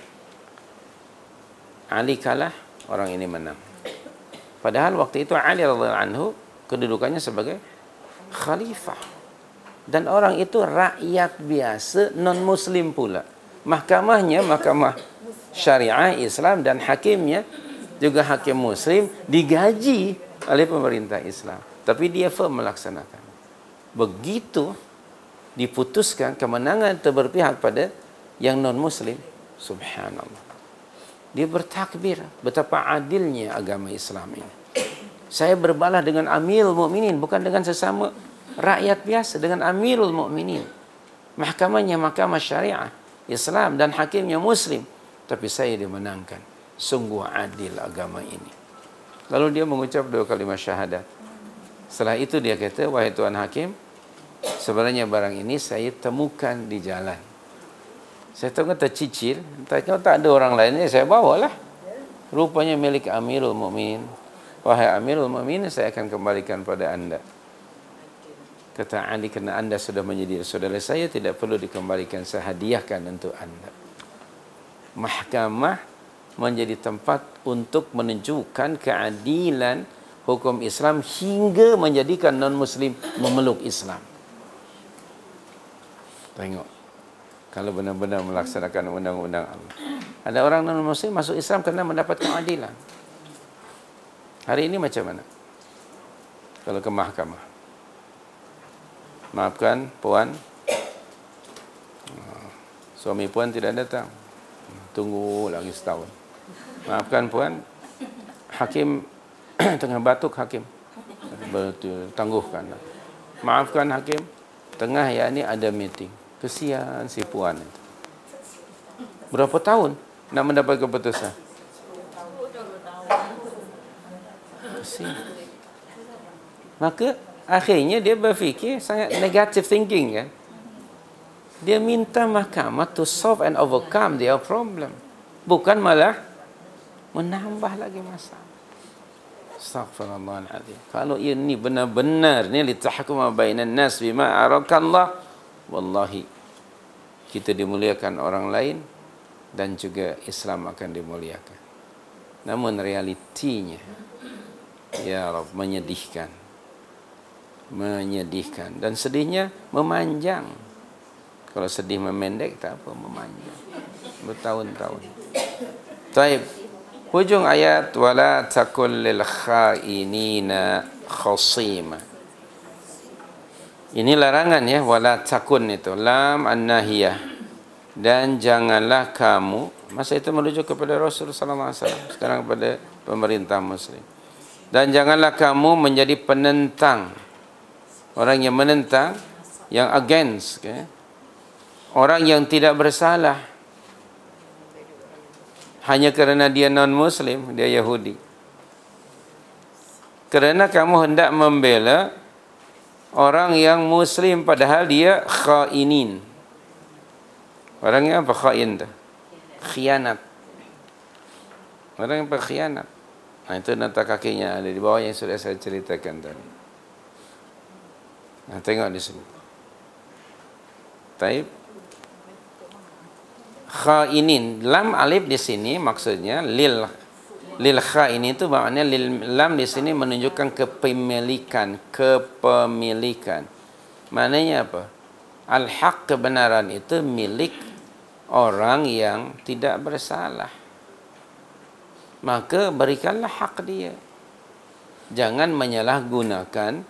Ali kalah, orang ini menang. Padahal waktu itu Ali radhiyallahu anhu kedudukannya sebagai khalifah. Dan orang itu rakyat biasa, non-muslim pula. Mahkamahnya mahkamah syariah Islam, dan hakimnya juga hakim muslim, digaji oleh pemerintah Islam. Tapi dia firm melaksanakan. Begitu diputuskan kemenangan itu berpihak pada yang non-muslim, subhanallah, dia bertakbir betapa adilnya agama Islam ini. Saya berbalah dengan Amirul Mukminin, bukan dengan sesama rakyat biasa, dengan Amirul Mukminin. Mahkamahnya mahkamah syariah Islam dan hakimnya muslim, tapi saya dimenangkan. Sungguh adil agama ini. Lalu dia mengucap 2 kalimat syahadat. Setelah itu dia kata, wahai Tuan Hakim, sebenarnya barang ini saya temukan di jalan. Saya tengok tercicil, kalau tak ada orang lainnya, saya bawalah. Rupanya milik Amirul Mukminin. Wahai Amirul Mukminin, saya akan kembalikan pada anda. Kata Ali, kerana anda sudah menjadi saudara saya, tidak perlu dikembalikan, saya hadiahkan untuk anda. Mahkamah menjadi tempat untuk menunjukkan keadilan hukum Islam hingga menjadikan non-muslim memeluk Islam. Tengok, kalau benar-benar melaksanakan undang-undang Allah. Ada orang non-muslim masuk Islam kerana mendapat keadilan. Hari ini macam mana? Kalau ke mahkamah, maafkan puan, suami puan tidak datang, tunggu lagi setahun. Maafkan puan, hakim tengah batuk, hakim betul tangguhkan. Maafkan hakim, tengah ya ini ada meeting. Kesian si puan itu. Berapa tahun nak mendapat keputusan? Kesian. Maka akhirnya dia berfikir sangat negative thinking kan. Dia minta mahkamah to solve and overcome their problem, bukan malah menambah lagi masalah. Astaghfirullahaladzim. Kalau ini benar-benar ni litahkuma bainan nas bima arakallah, wallahi kita dimuliakan orang lain dan juga Islam akan dimuliakan. Namun realitinya, ya Rabb, menyedihkan. Menyedihkan. Dan sedihnya memanjang. Kalau sedih memendek tak apa, memanjang bertahun-tahun. Taib. Hujung ayat wala takul lil khainina khasima. Ini larangan ya, wala takun itu lam an-nahiyah. Dan janganlah kamu, masa itu merujuk kepada Rasul sallallahu alaihi wasallam, sekarang kepada pemerintah muslim. Dan janganlah kamu menjadi penentang, orang yang menentang, yang against, okay? Orang yang tidak bersalah hanya kerana dia non-muslim, dia Yahudi. Kerana kamu hendak membela orang yang muslim padahal dia khainin. Orang yang apa khain tu? Khianat. Orang yang berkhianat. Nah, itu nota kakinya ada di bawah yang sudah saya ceritakan tadi. Nah, tengok di sini. Taib. Khainin, lam alif di sini maksudnya lil khain itu maknanya lam di sini menunjukkan kepemilikan. Maknanya apa? Al-haq, kebenaran itu milik orang yang tidak bersalah. Maka berikanlah hak dia. Jangan menyalahgunakan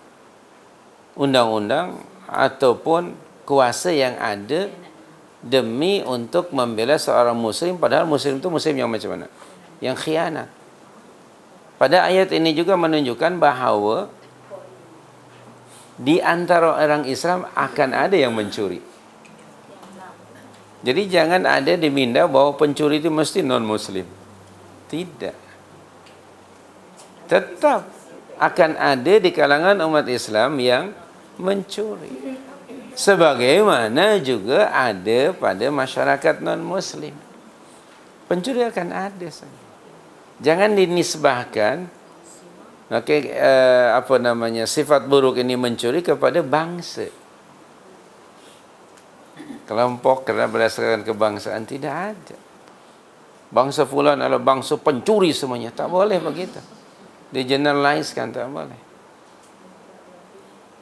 undang-undang ataupun kuasa yang ada demi untuk membela seorang muslim, padahal muslim itu muslim yang macam mana? Yang khianat. Pada ayat ini juga menunjukkan bahawa di antara orang Islam akan ada yang mencuri. Jadi jangan ada diminda bahawa pencuri itu mesti non-muslim. Tidak. Tetap akan ada di kalangan umat Islam yang mencuri. Sebagaimana juga ada pada masyarakat non-muslim. Pencuri akan ada saja. Jangan dinisbahkan sifat buruk ini mencuri kepada bangsa. Kelompok kerana berdasarkan kebangsaan tidak ada. Bangsa fulan adalah bangsa pencuri semuanya. Tak boleh begitu. Di-generalizekan, tak boleh.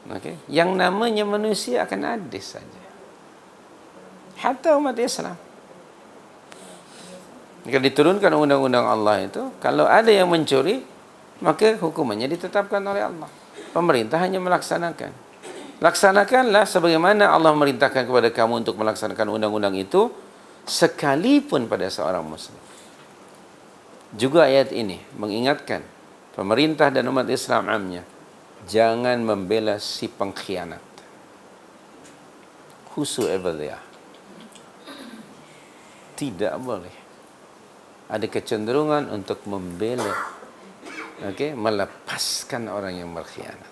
Okay. Yang namanya manusia akan ada saja. Hatta umat Islam. Jika diturunkan undang-undang Allah itu, kalau ada yang mencuri, maka hukumannya ditetapkan oleh Allah. Pemerintah hanya melaksanakan. Laksanakanlah sebagaimana Allah merintahkan kepada kamu untuk melaksanakan undang-undang itu, sekalipun pada seorang muslim. Juga ayat ini mengingatkan pemerintah dan umat Islam amnya, jangan membela si pengkhianat. Whosoever they are. Tidak boleh. Ada kecenderungan untuk membela, melepaskan orang yang berkhianat.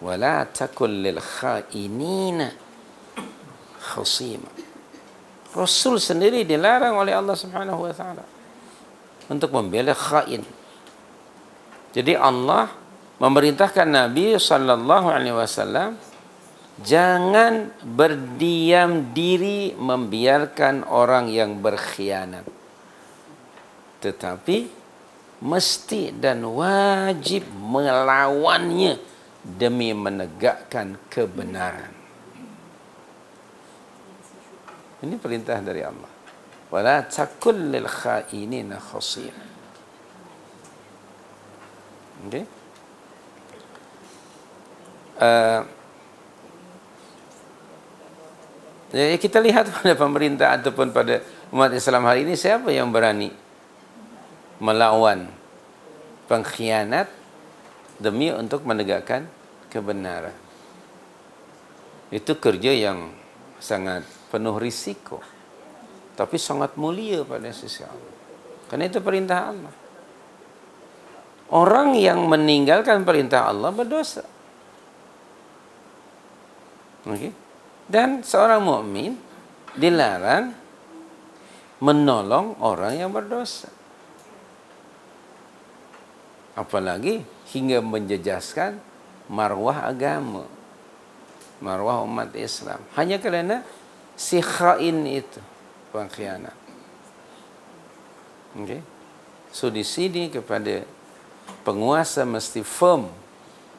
Wala takul lil khainina khasima. Rasul sendiri dilarang oleh Allah Subhanahu wa taala untuk membela khain. Jadi Allah memerintahkan Nabi sallallahu alaihi wasallam jangan berdiam diri membiarkan orang yang berkhianat. Tetapi mesti dan wajib melawannya demi menegakkan kebenaran. Ini perintah dari Allah. Wala takul lil khainina khasir. Okay? Jadi kita lihat pada pemerintah ataupun pada umat Islam hari ini, siapa yang berani melawan pengkhianat demi untuk menegakkan kebenaran. Itu kerja yang sangat penuh risiko, tapi sangat mulia pada sisi Allah. Karena itu perintah Allah. Orang yang meninggalkan perintah Allah berdosa. Okay? Dan seorang mukmin dilarang menolong orang yang berdosa. Apalagi hingga menjejaskan marwah agama, marwah umat Islam, hanya kerana si khain itu, pengkhianat. Okay? So di sini kepada penguasa mesti firm,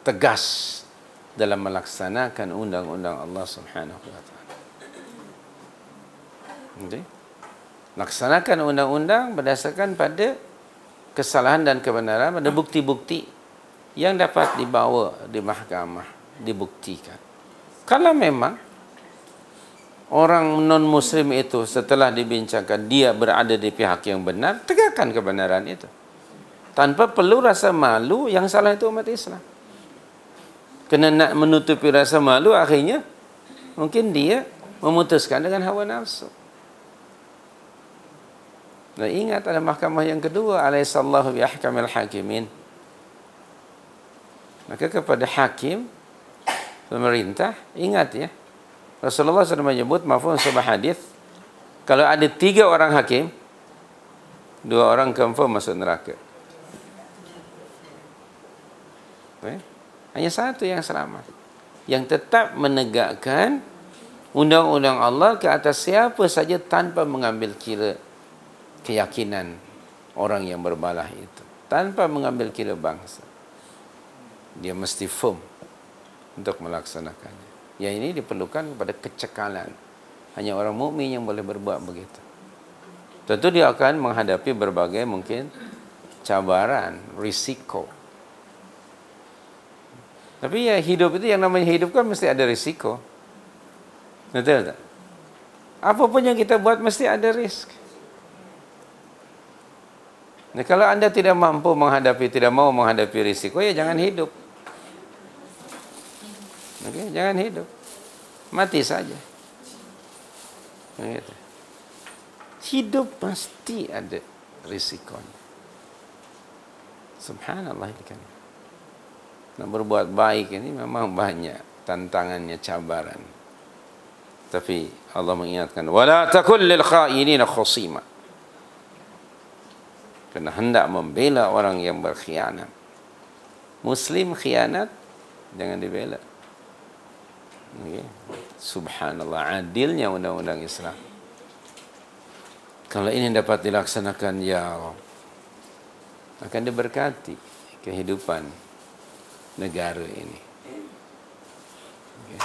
tegas dalam melaksanakan undang-undang Allah Subhanahu wa taala. Okay? Laksanakan undang-undang berdasarkan pada kesalahan dan kebenaran, ada bukti-bukti yang dapat dibawa di mahkamah, dibuktikan. Kalau memang orang non-muslim itu setelah dibincangkan dia berada di pihak yang benar, tegakkan kebenaran itu. Tanpa perlu rasa malu, yang salah itu umat Islam. Kena nak menutupi rasa malu, akhirnya mungkin dia memutuskan dengan hawa nafsu. Nah, ingat ada mahkamah yang kedua, alaihissallahu biahkamil hakimin. Maka kepada hakim, pemerintah, ingat ya, Rasulullah SAW menyebut mafhum sebuah hadis, kalau ada 3 orang hakim, 2 orang confirm masuk neraka. Hanya 1 yang selamat, yang tetap menegakkan undang-undang Allah ke atas siapa saja tanpa mengambil kira keyakinan orang yang berbalah itu, tanpa mengambil kira bangsa. Dia mesti firm untuk melaksanakannya. Yang ini diperlukan kepada kecekalan. Hanya orang mukmin yang boleh berbuat begitu. Tentu dia akan menghadapi berbagai mungkin cabaran, risiko. Tapi ya hidup itu, yang namanya hidup kan mesti ada risiko. Betul tak? Apapun yang kita buat mesti ada risk. Nah, kalau anda tidak mampu menghadapi, tidak mau menghadapi risiko, ya jangan hidup. Okay, jangan hidup. Mati saja. Begitu. Hidup pasti ada risikonya. Subhanallah ini kan. Nak berbuat baik ini memang banyak tantangannya, cabaran. Tapi Allah mengingatkan, wala takul lil kha'inina khusima. Kena hendak membela orang yang berkhianat. Muslim khianat, jangan dibela. Okay. Subhanallah, adilnya undang-undang Islam. Kalau ini dapat dilaksanakan, ya Allah, akan diberkati kehidupan negara ini. Okay.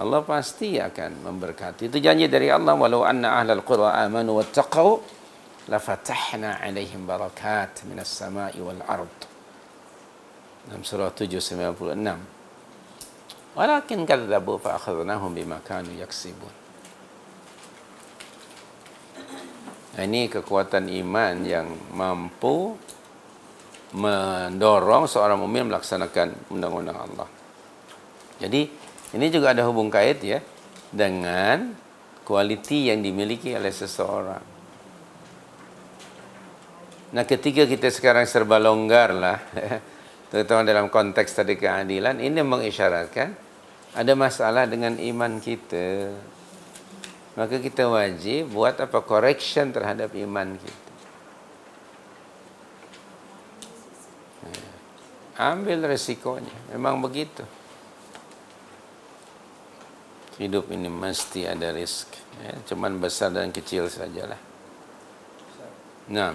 Allah pasti akan memberkati. Itu janji dari Allah, walau anna ahlal qura amanu wattaqau lafatahna alaihim barakat minas sama'i wal ard. Dalam surah 796. Walakin kadzabu fa akhadnahum bima kanu yaksibun. Ini kekuatan iman yang mampu mendorong seorang mukmin melaksanakan undang-undang Allah. Jadi ini juga ada hubung kait ya dengan kualiti yang dimiliki oleh seseorang. Nah, ketika kita sekarang serba longgar lah, terutama dalam konteks tadi keadilan, ini mengisyaratkan ada masalah dengan iman kita. Maka kita wajib buat apa? Correction terhadap iman kita. Ambil resikonya. Memang begitu. Hidup ini mesti ada risk. Ya, cuman besar dan kecil sajalah. Nah.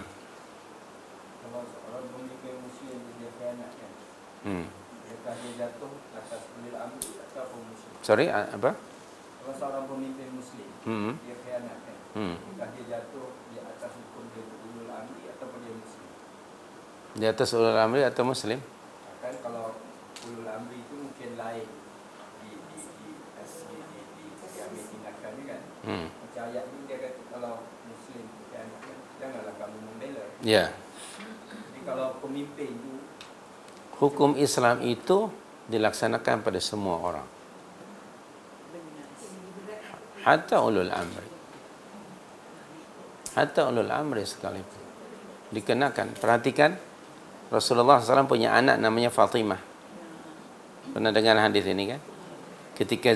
Kalau seorang pemimpin muslim dia khianatkan, adakah dia jatuh atas ulil amri atau muslim? Sorry, apa? Kalau seorang pemimpin muslim dia khianatkan, adakah dia jatuh di atas hukum dia ulil amri atau dia muslim? Di atas ulul amri atau muslim? Kan kalau ulul amri itu mungkin lain diambil tindakannya kan. Macam ayat ini dia kata kalau muslim khianatkan, janganlah kamu membela. Ya. Jadi kalau pemimpin itu, Hukum Islam itu dilaksanakan pada semua orang. Hatta ulul amri. Hatta ulul amri sekalipun. Dikenakan. Perhatikan, Rasulullah SAW punya anak namanya Fatimah. Pernah dengar hadis ini kan? Ketika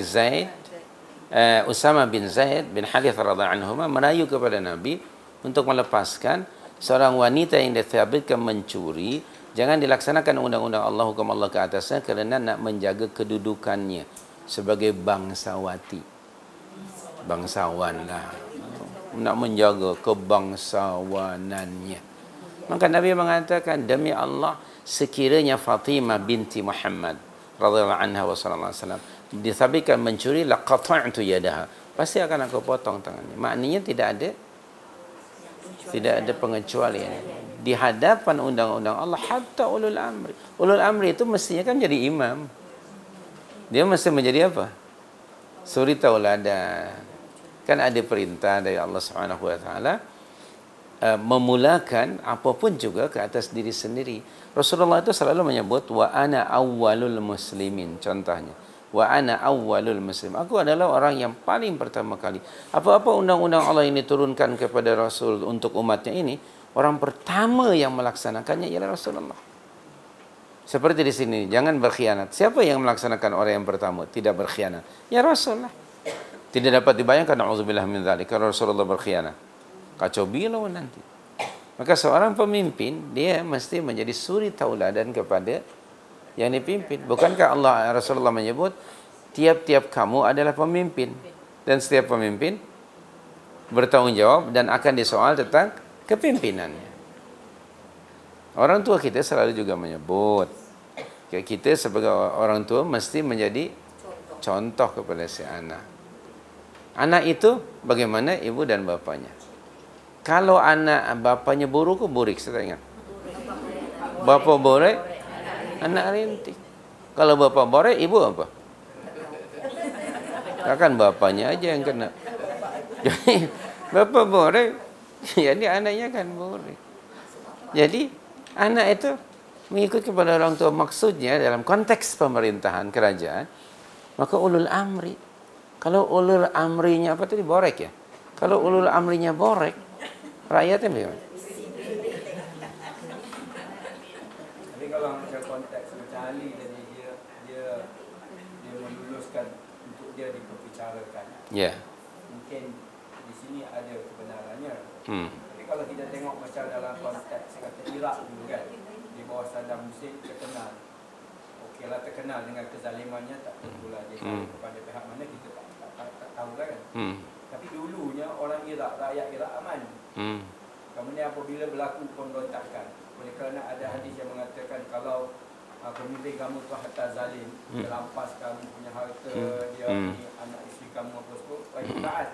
Usama bin Zaid bin Harith radhiyallahu anhu merayu kepada Nabi untuk melepaskan seorang wanita yang dithabitkan mencuri, jangan dilaksanakan undang-undang Allah, hukum Allah ke atasnya, kerana nak menjaga kedudukannya sebagai bangsawati. Bangsawan lah. Nak menjaga kebangsawanannya. Maka Nabi mengatakan, demi Allah, sekiranya Fatimah binti Muhammad radhiyallahu anha wa sallallahu alaihi wasallam dithabitkan mencuri, laqata'tu yadaha, pasti akan aku potong tangannya. Maknanya tidak ada pengecualian. di hadapan undang-undang Allah, hatta ulul amri. Ulul amri itu mestinya kan jadi imam. Dia mesti menjadi apa? Suri tauladan. Kan ada perintah dari Allah Subhanahu wa taala memulakan apapun juga ke atas diri sendiri. Rasulullah itu selalu menyebut wa ana awwalul muslimin, contohnya. Wa ana awwalul muslim. Aku adalah orang yang paling pertama kali. Apa-apa undang-undang Allah ini turunkan kepada Rasul untuk umatnya ini, orang pertama yang melaksanakannya ialah Rasulullah. Seperti di sini, jangan berkhianat. Siapa yang melaksanakan orang yang pertama tidak berkhianat? Ya Rasulullah. Tidak dapat dibayangkan, auzubillah min dzalik, kalau Rasulullah berkhianat. Kacau bilau nanti. Maka seorang pemimpin, dia mesti menjadi suri tauladan kepada yang dipimpin. Bukankah Allah Rasulullah menyebut tiap-tiap kamu adalah pemimpin, dan setiap pemimpin bertanggung jawab dan akan disoal tentang kepimpinannya. Orang tua kita selalu juga menyebut kita sebagai orang tua mesti menjadi contoh kepada si anak. Anak itu bagaimana ibu dan bapaknya. Kalau anak bapaknya buruk, burik, saya ingat. Bapak borek, anak rintik. Kalau bapak borek, ibu apa? Kan bapaknya aja yang kena. Jadi bapak borek, jadi anaknya kan borek. Jadi anak itu mengikut kepada orang tua, maksudnya dalam konteks pemerintahan kerajaan, maka ulul amri. Kalau ulul amrinya apa tadi, borek ya? Kalau ulul amrinya borek, rakyatnya bagaimana? Tapi kalau macam konteks macam Ali tadi, dia meluluskan untuk dia diperbicarakan. Ya. Mungkin di sini ada kebenarannya. Tapi kalau kita tengok macam dalam konteks kata Iraq dulu kan, di bawah Saddam Hussein terkenal. Okeylah, terkenal dengan kezalimannya, tak tentulah dia kepada pihak mana kita tak tahu kan. Tapi dulunya orang Iraq, rakyat Iraq aman. Kemudian apabila berlaku pemberontakan, oleh kerana ada hadis yang mengatakan kalau pemimpin kamu tu harta zalim, dia rampas kamu punya harta, dia ni anak isteri kamu apa semua, wajib taat.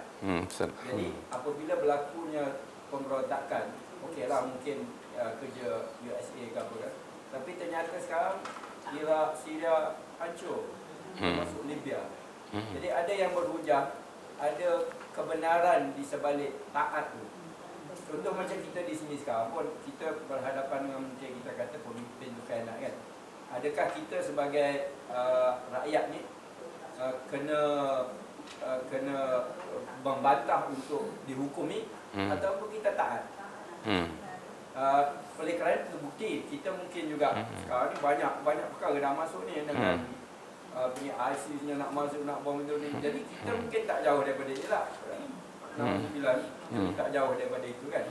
Jadi apabila berlakunya pemberontakan, okeylah mungkin kerja USA ke apa kan. Tapi ternyata sekarang Iraq, Syria hancur, masuk Libya. Jadi ada yang berhujah, ada kebenaran di sebalik taat tu. Contoh macam kita di sini sekarang pun, kita berhadapan dengan mungkin kita kata pemimpin tu kan, kan. Adakah kita sebagai rakyat ni kena membantah untuk dihukumi ataupun kita taat? Oleh kerana terbukti, kita mungkin juga sekarang ni banyak perkara dah masuk ni dengan punya ISIS-nya nak masuk, nak bom itu ni. Jadi kita mungkin tak jauh daripada Iraq. Alhamdulillah, tak jauh daripada itu kan.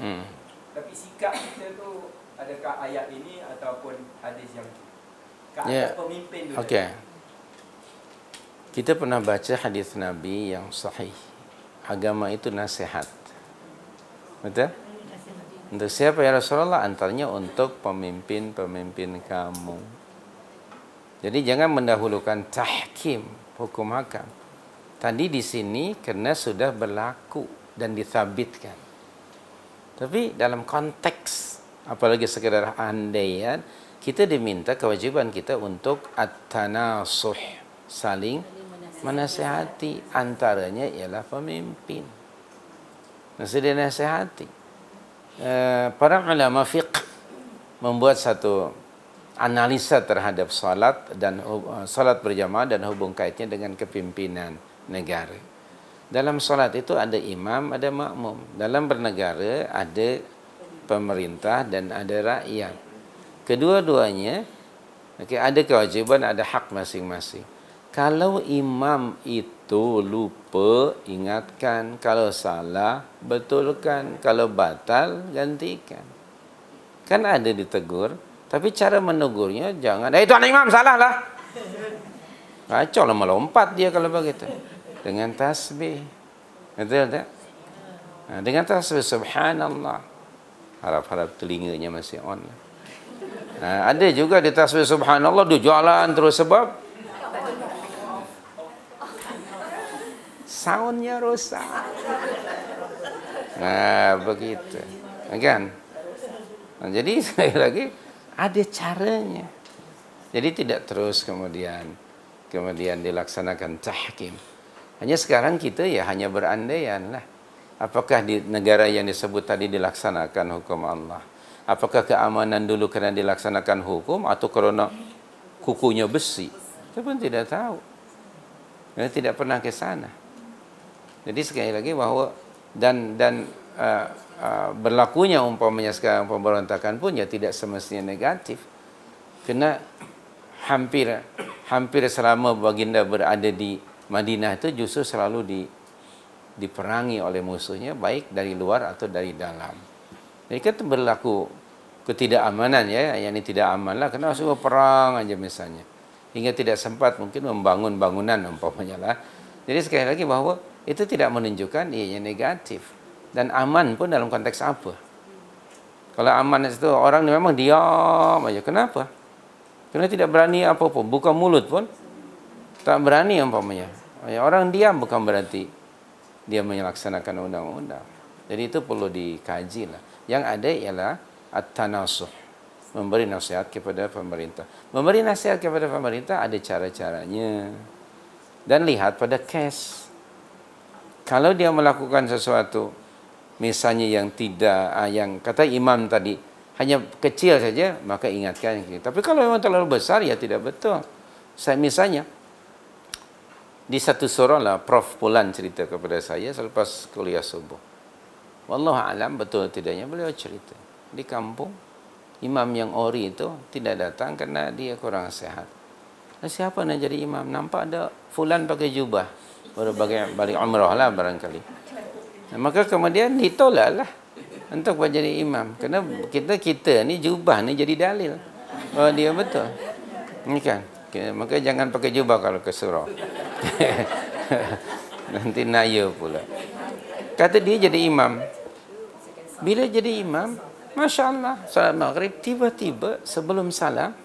Tapi sikap kita tu, adakah ayat ini ataupun hadis yang ke atas pemimpin tu? Okey. Kita pernah baca hadis Nabi yang sahih. Agama itu nasihat. Betul? Untuk siapa ya Rasulullah? Antaranya untuk pemimpin-pemimpin kamu. Jadi jangan mendahulukan tahkim, hukum hakam. Tadi di sini kerana sudah berlaku dan dithabitkan. Tapi dalam konteks, apalagi sekedar andaian, kita diminta kewajiban kita untuk at-tanasuh, saling menasihati. Antaranya ialah pemimpin. Mesti dinasihati. Para ulama fiqh membuat satu analisa terhadap salat dan salat berjamaah dan hubung kaitnya dengan kepimpinan negara. Dalam salat itu ada imam, ada makmum. Dalam bernegara ada pemerintah dan ada rakyat. Kedua-duanya ada kewajiban, ada hak masing-masing. Kalau imam itu lupa, ingatkan. Kalau salah, betulkan. Kalau batal, gantikan. Kan ada ditegur. Tapi cara menegurnya jangan, tuan imam salah lah. Kacau lah, melompat dia kalau begitu. Dengan tasbih. Betul tak? Nah, dengan tasbih, subhanallah. Harap-harap telinganya masih on. Nah, ada juga di tasbih subhanallah, dia jalan terus sebab soundnya rusak. Nah, begitu. Kan? Nah, jadi sekali lagi ada caranya. Jadi tidak terus kemudian dilaksanakan tahkim. Hanya sekarang kita ya hanya berandaian lah. Apakah di negara yang disebut tadi dilaksanakan hukum Allah? Apakah keamanan dulu kerana dilaksanakan hukum atau kerana kukunya besi? Kita pun tidak tahu. Kita tidak pernah ke sana. Jadi sekali lagi bahawa berlakunya umpamanya sekarang pemberontakan pun ya tidak semestinya negatif. Kerana hampir selama baginda berada di Madinah itu justru selalu diperangi oleh musuhnya, baik dari luar atau dari dalam. Jadi kan berlaku ketidakamanan ya, yang ini tidak aman lah, kerana semua perang aja misalnya. Hingga tidak sempat mungkin membangun bangunan umpamanya lah. Jadi sekali lagi bahawa itu tidak menunjukkan ianya negatif. Dan aman pun dalam konteks apa? Kalau aman itu orang memang diam aja. Kenapa? Kerana tidak berani apa-apa, buka mulut pun tak berani umpamanya. Orang diam bukan berarti dia melaksanakan undang-undang. Jadi itu perlu dikaji lah. Yang ada ialah at-tanasuh, memberi nasihat kepada pemerintah. Memberi nasihat kepada pemerintah ada cara-caranya. Dan lihat pada kes. Kalau dia melakukan sesuatu, misalnya yang tidak, yang kata imam tadi, hanya kecil saja, maka ingatkan. Tapi kalau memang terlalu besar, ya tidak betul. Saya misalnya, di satu surah lah, Prof. Pulan cerita kepada saya selepas kuliah subuh. Wallahualam betul tidaknya beliau cerita. Di kampung, imam yang ori itu tidak datang kerana dia kurang sehat. Siapa nak jadi imam? Nampak ada fulan pakai jubah. Baru balik umrah lah barangkali. Maka kemudian ditolak lah untuk menjadi imam. Kerana kita ni jubah ni jadi dalil. Oh dia betul. Ini kan. Maka jangan pakai jubah kalau ke surau. Nanti naya pula. Kata dia jadi imam. Bila jadi imam, Masya Allah, salat maghrib, tiba-tiba sebelum salam,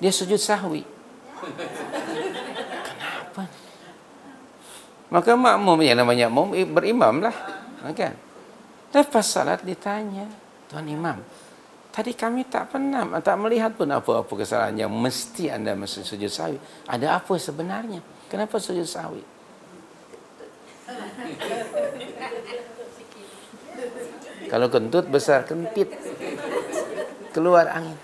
dia sujud sahwi. Kenapa? Maka makmum, yang namanya makmum, berimam lah. Kan? Lepas salat ditanya, Tuan Imam, tadi kami tak melihat pun apa-apa kesalahan yang mesti anda mesti sujud sahwi. Ada apa sebenarnya? Kenapa sujud sahwi? Kalau kentut besar, kentit. Keluar angin.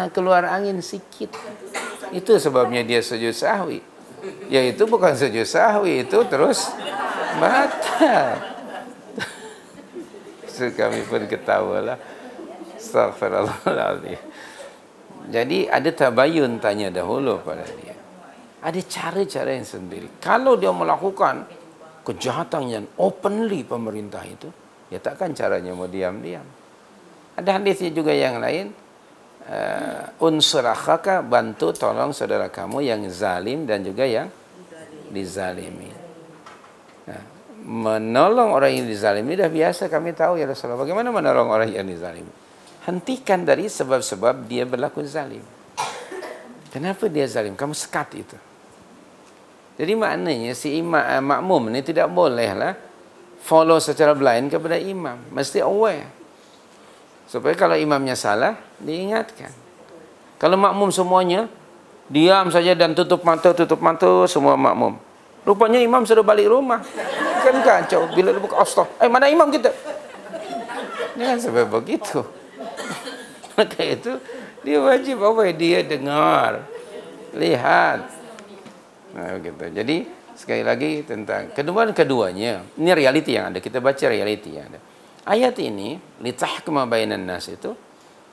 Keluar angin sikit. Itu sebabnya dia sujud sahwi. Ya itu bukan sujud sahwi, itu terus batal. So, kami pun ketawalah. Astaghfirullahaladzim. Jadi ada tabayun, tanya dahulu pada dia. Ada cara-cara yang sendiri. Kalau dia melakukan kejahatan yang openly pemerintah itu, ya takkan caranya mau diam-diam. Ada hadisnya juga yang lain, unsur akhaka, bantu tolong saudara kamu yang zalim dan juga yang dizalimi. Nah, menolong orang yang dizalimi dah biasa kami tahu ya Rasulullah. Bagaimana menolong orang yang dizalimi? Hentikan dari sebab-sebab dia berlaku zalim. Kenapa dia zalim? Kamu sekat itu. Jadi maknanya si makmum ni tidak bolehlah follow secara blind kepada imam. Mesti aware. Supaya kalau imamnya salah, diingatkan. Kalau makmum semuanya diam saja dan tutup mata semua makmum. Rupanya imam sudah balik rumah. Kan kacau. Bila dia buka astagfirullah. Mana imam kita? Jangan sampai begitu. Maka itu dia wajib apa? Dia dengar, lihat. Nah, gitu. Jadi sekali lagi tentang keduanya, ini realiti yang ada. Kita baca realiti yang ada. Ayat ini litahkuma bainan nas itu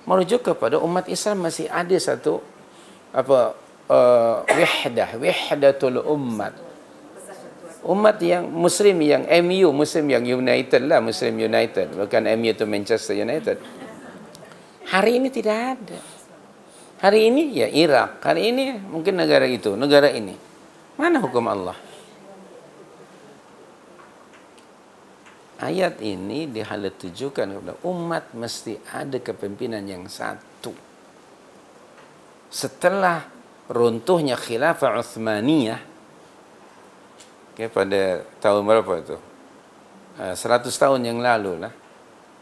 merujuk kepada umat Islam masih ada satu wahdatul ummat. Umat yang muslim yang MU, muslim yang united lah, Muslim United, bukan MU itu Manchester United. Hari ini tidak ada. Hari ini ya Irak, hari ini mungkin negara itu, negara ini. Mana hukum Allah? Ayat ini ditujukan kepada umat mesti ada kepemimpinan yang satu. Setelah runtuhnya khilafah Uthmaniyah, pada tahun berapa itu? 100 tahun yang lalu lah.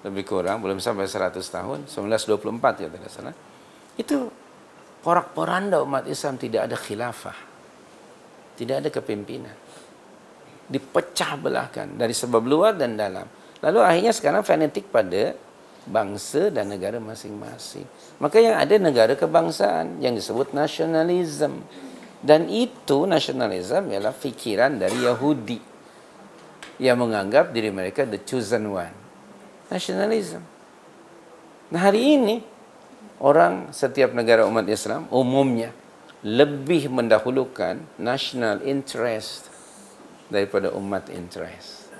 lebih kurang, belum sampai 100 tahun, 1924 ya tidak salah. Itu porak-poranda umat Islam, tidak ada khilafah, tidak ada kepimpinan, dipecah belahkan dari sebab luar dan dalam. Lalu akhirnya sekarang fanatik pada bangsa dan negara masing-masing. Maka yang ada negara kebangsaan yang disebut nasionalisme. Dan itu nasionalisme ialah fikiran dari Yahudi yang menganggap diri mereka the chosen one. Nasionalisme. Nah hari ini orang setiap negara umat Islam umumnya lebih mendahulukan national interest daripada umat interest.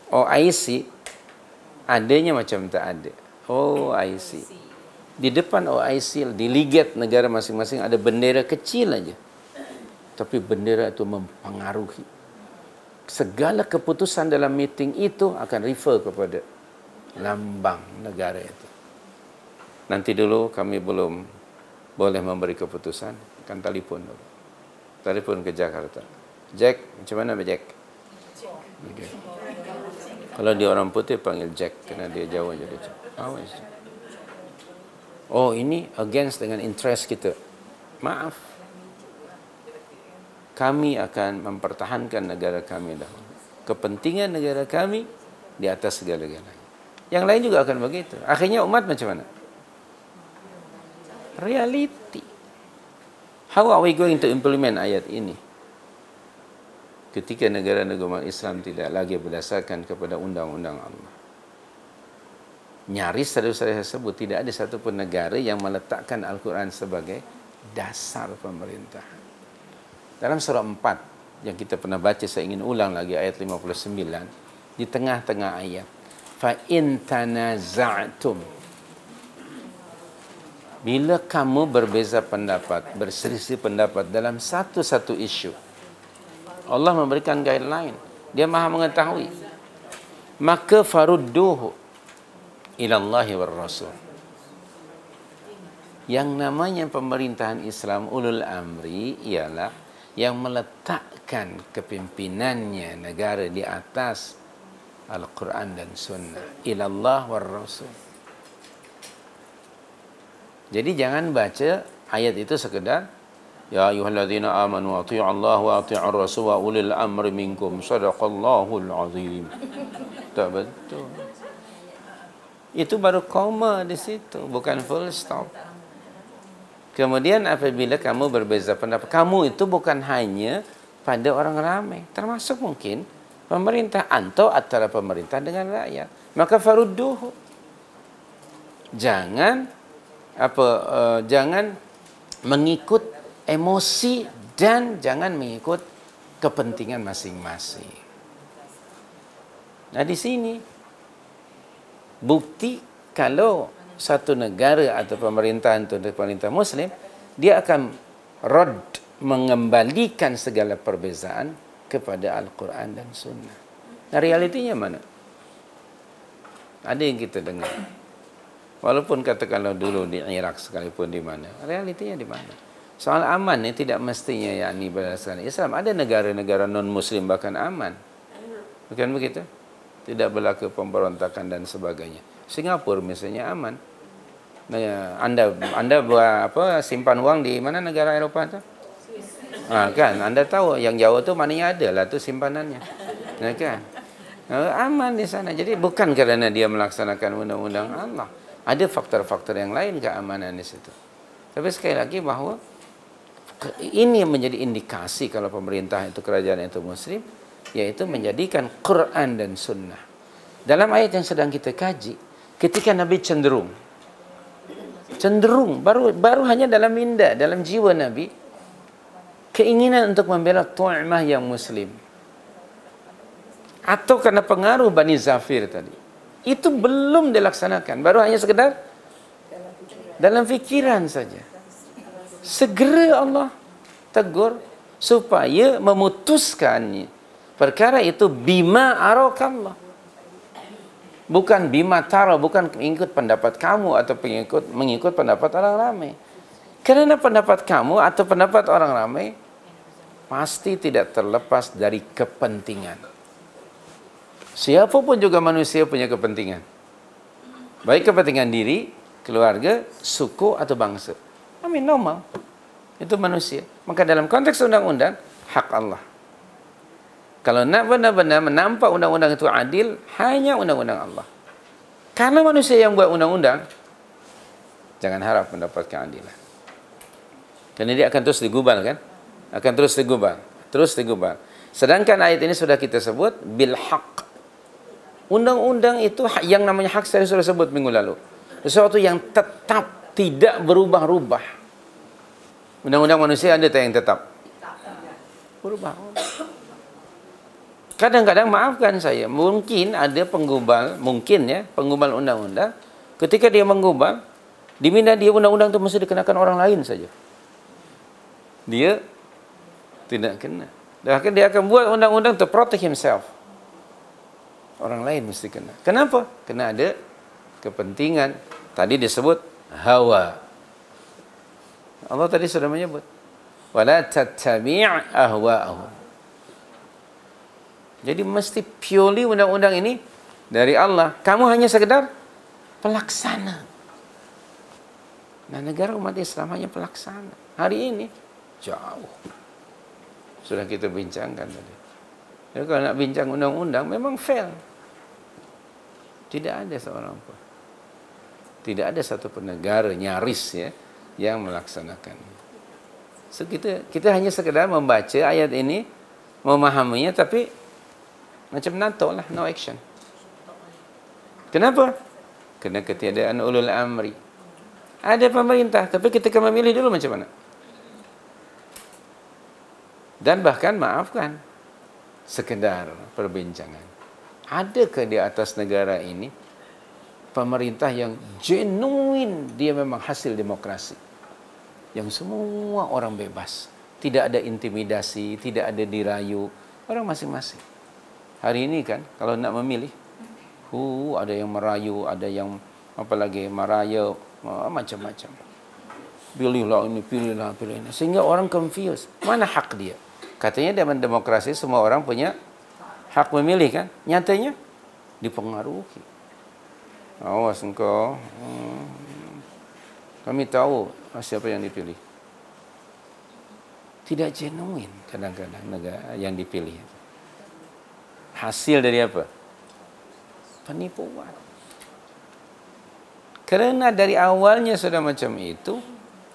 OIC adanya macam tak ada. OIC. Di depan OIC, di ligat negara masing-masing ada bendera kecil aja. Tapi bendera itu mempengaruhi. Segala keputusan dalam meeting itu akan refer kepada lambang negara itu. Nanti dulu kami belum boleh memberi keputusan, akan telefon dulu. Telefon ke Jakarta. Jack, macam mana Jack? Okay. Kalau dia orang putih panggil Jack, kerana dia Jawa jadi Jack. Oh ini against dengan interest kita. Maaf. Kami akan mempertahankan negara kami dahulu. Kepentingan negara kami di atas segala-galanya. Yang lain juga akan begitu. Akhirnya umat macam mana? Reality. How are we going to implement ayat ini? Ketika negara-negara Islam tidak lagi berdasarkan kepada undang-undang Allah. Nyaris saya sebut tidak ada satupun negara yang meletakkan Al-Quran sebagai dasar pemerintahan. Dalam surah 4 yang kita pernah baca, saya ingin ulang lagi ayat 59, di tengah-tengah ayat, fa in tanaza'tum, bila kamu berbeza pendapat, berselisih pendapat dalam satu-satu isu, Allah memberikan guideline, dia Maha mengetahui, maka farudduhu ilallahi war rasul. Yang namanya pemerintahan Islam ulul amri ialah yang meletakkan kepimpinannya negara di atas Al-Quran dan Sunnah. Ilallah war rasul. Jadi jangan baca ayat itu sekedar ya ayyuhalladzina amanu athi'u Allah wa athi'ur rasul wa ulil amri minkum sadaqallahul azim. Tak betul. Itu baru koma di situ, bukan full stop. Kemudian apabila kamu berbeza pendapat, kamu itu bukan hanya pada orang ramai, termasuk mungkin pemerintah atau antara pemerintah dengan rakyat. Maka farudduhu. Jangan jangan mengikut emosi dan jangan mengikut kepentingan masing-masing. Nah di sini bukti kalau satu negara atau pemerintahan itu pemerintah Muslim, dia akan mengembalikan segala perbezaan kepada Al-Quran dan Sunnah. Nah realitinya mana? Ada yang kita dengar. Walaupun katakanlah dulu di Irak sekalipun di mana, realitinya di mana? Soal aman ini tidak mestinya yakni berdasarkan Islam. Ada negara-negara non-Muslim bahkan aman. Bukan begitu? Tidak berlaku pemberontakan dan sebagainya. Singapura misalnya aman. Nah, anda buat apa simpan uang di mana negara Eropah tu? Kan anda tahu yang Jawa tu mananya ada lah tu simpanannya. Nah, kan? Aman di sana. Jadi bukan kerana dia melaksanakan undang-undang Allah. Ada faktor-faktor yang lain keamanan di situ. Tapi sekali lagi bahawa ini menjadi indikasi kalau pemerintah itu kerajaan itu Muslim, yaitu menjadikan Quran dan Sunnah. Dalam ayat yang sedang kita kaji, ketika Nabi cenderung baru hanya dalam minda, dalam jiwa Nabi, keinginan untuk membela Tu'mah yang Muslim, atau karena pengaruh Bani Zafir tadi, itu belum dilaksanakan, baru hanya sekedar dalam fikiran saja. Segera Allah tegur supaya memutuskannya perkara itu bima arakallah, bukan bima tara, bukan mengikut pendapat kamu atau mengikut pendapat orang ramai. Kerana pendapat kamu atau pendapat orang ramai pasti tidak terlepas dari kepentingan. Siapa pun juga manusia punya kepentingan. Baik kepentingan diri, keluarga, suku atau bangsa. Normal. Itu manusia. Maka dalam konteks undang-undang, hak Allah. Kalau nak benar-benar menampak undang-undang itu adil, hanya undang-undang Allah. Karena manusia yang buat undang-undang, jangan harap mendapatkan keadilan. Karena dia akan terus digubal, kan? Akan terus digubal. Terus digubal. Sedangkan ayat ini sudah kita sebut, bil haq. Undang-undang itu yang namanya hak, saya sudah sebut minggu lalu. Sesuatu yang tetap, tidak berubah-ubah. Undang-undang manusia ada tak yang tetap? Berubah. Kadang-kadang, maafkan saya, mungkin ada penggubal, penggubal undang-undang, ketika dia menggubal, di mana dia undang-undang itu mesti dikenakan orang lain saja. Dia tidak kena. Dan dia akan buat undang-undang to protect himself. Orang lain mesti kena. Kenapa? Kena ada kepentingan. Tadi disebut hawa. Allah tadi sudah menyebut. Wala tattabi' ahwa'ahum. Jadi mesti purely undang-undang ini dari Allah. Kamu hanya sekedar pelaksana. Nah, negara umat Islam hanya pelaksana. Hari ini jauh. Sudah kita bincangkan tadi. Jadi kalau nak bincang undang-undang memang fail. Tidak ada seorang pun. Tidak ada satu pun negara nyaris ya yang melaksanakan. So, kita hanya sekedar membaca ayat ini, memahaminya, tapi macam NATO lah, no action. Kenapa? Kerana ketiadaan ulul amri. Ada pemerintah, tapi ketika memilih dulu macam mana? Dan bahkan maafkan, sekedar perbincangan. Adakah di atas negara ini pemerintah yang genuine, dia memang hasil demokrasi, yang semua orang bebas, tidak ada intimidasi, tidak ada dirayu, orang masing-masing. Hari ini kan, kalau nak memilih, ada yang merayu, ada yang apalagi meraya, macam-macam. Pilihlah ini, pilihlah ini, sehingga orang confused. Mana hak dia? Katanya dalam demokrasi semua orang punya hak memilih, kan? Nyatanya dipengaruhi. Awas engkau. Kami tahu siapa yang dipilih. Tidak genuine kadang-kadang negara yang dipilih. Hasil dari apa? Penipuan. Karena dari awalnya sudah macam itu,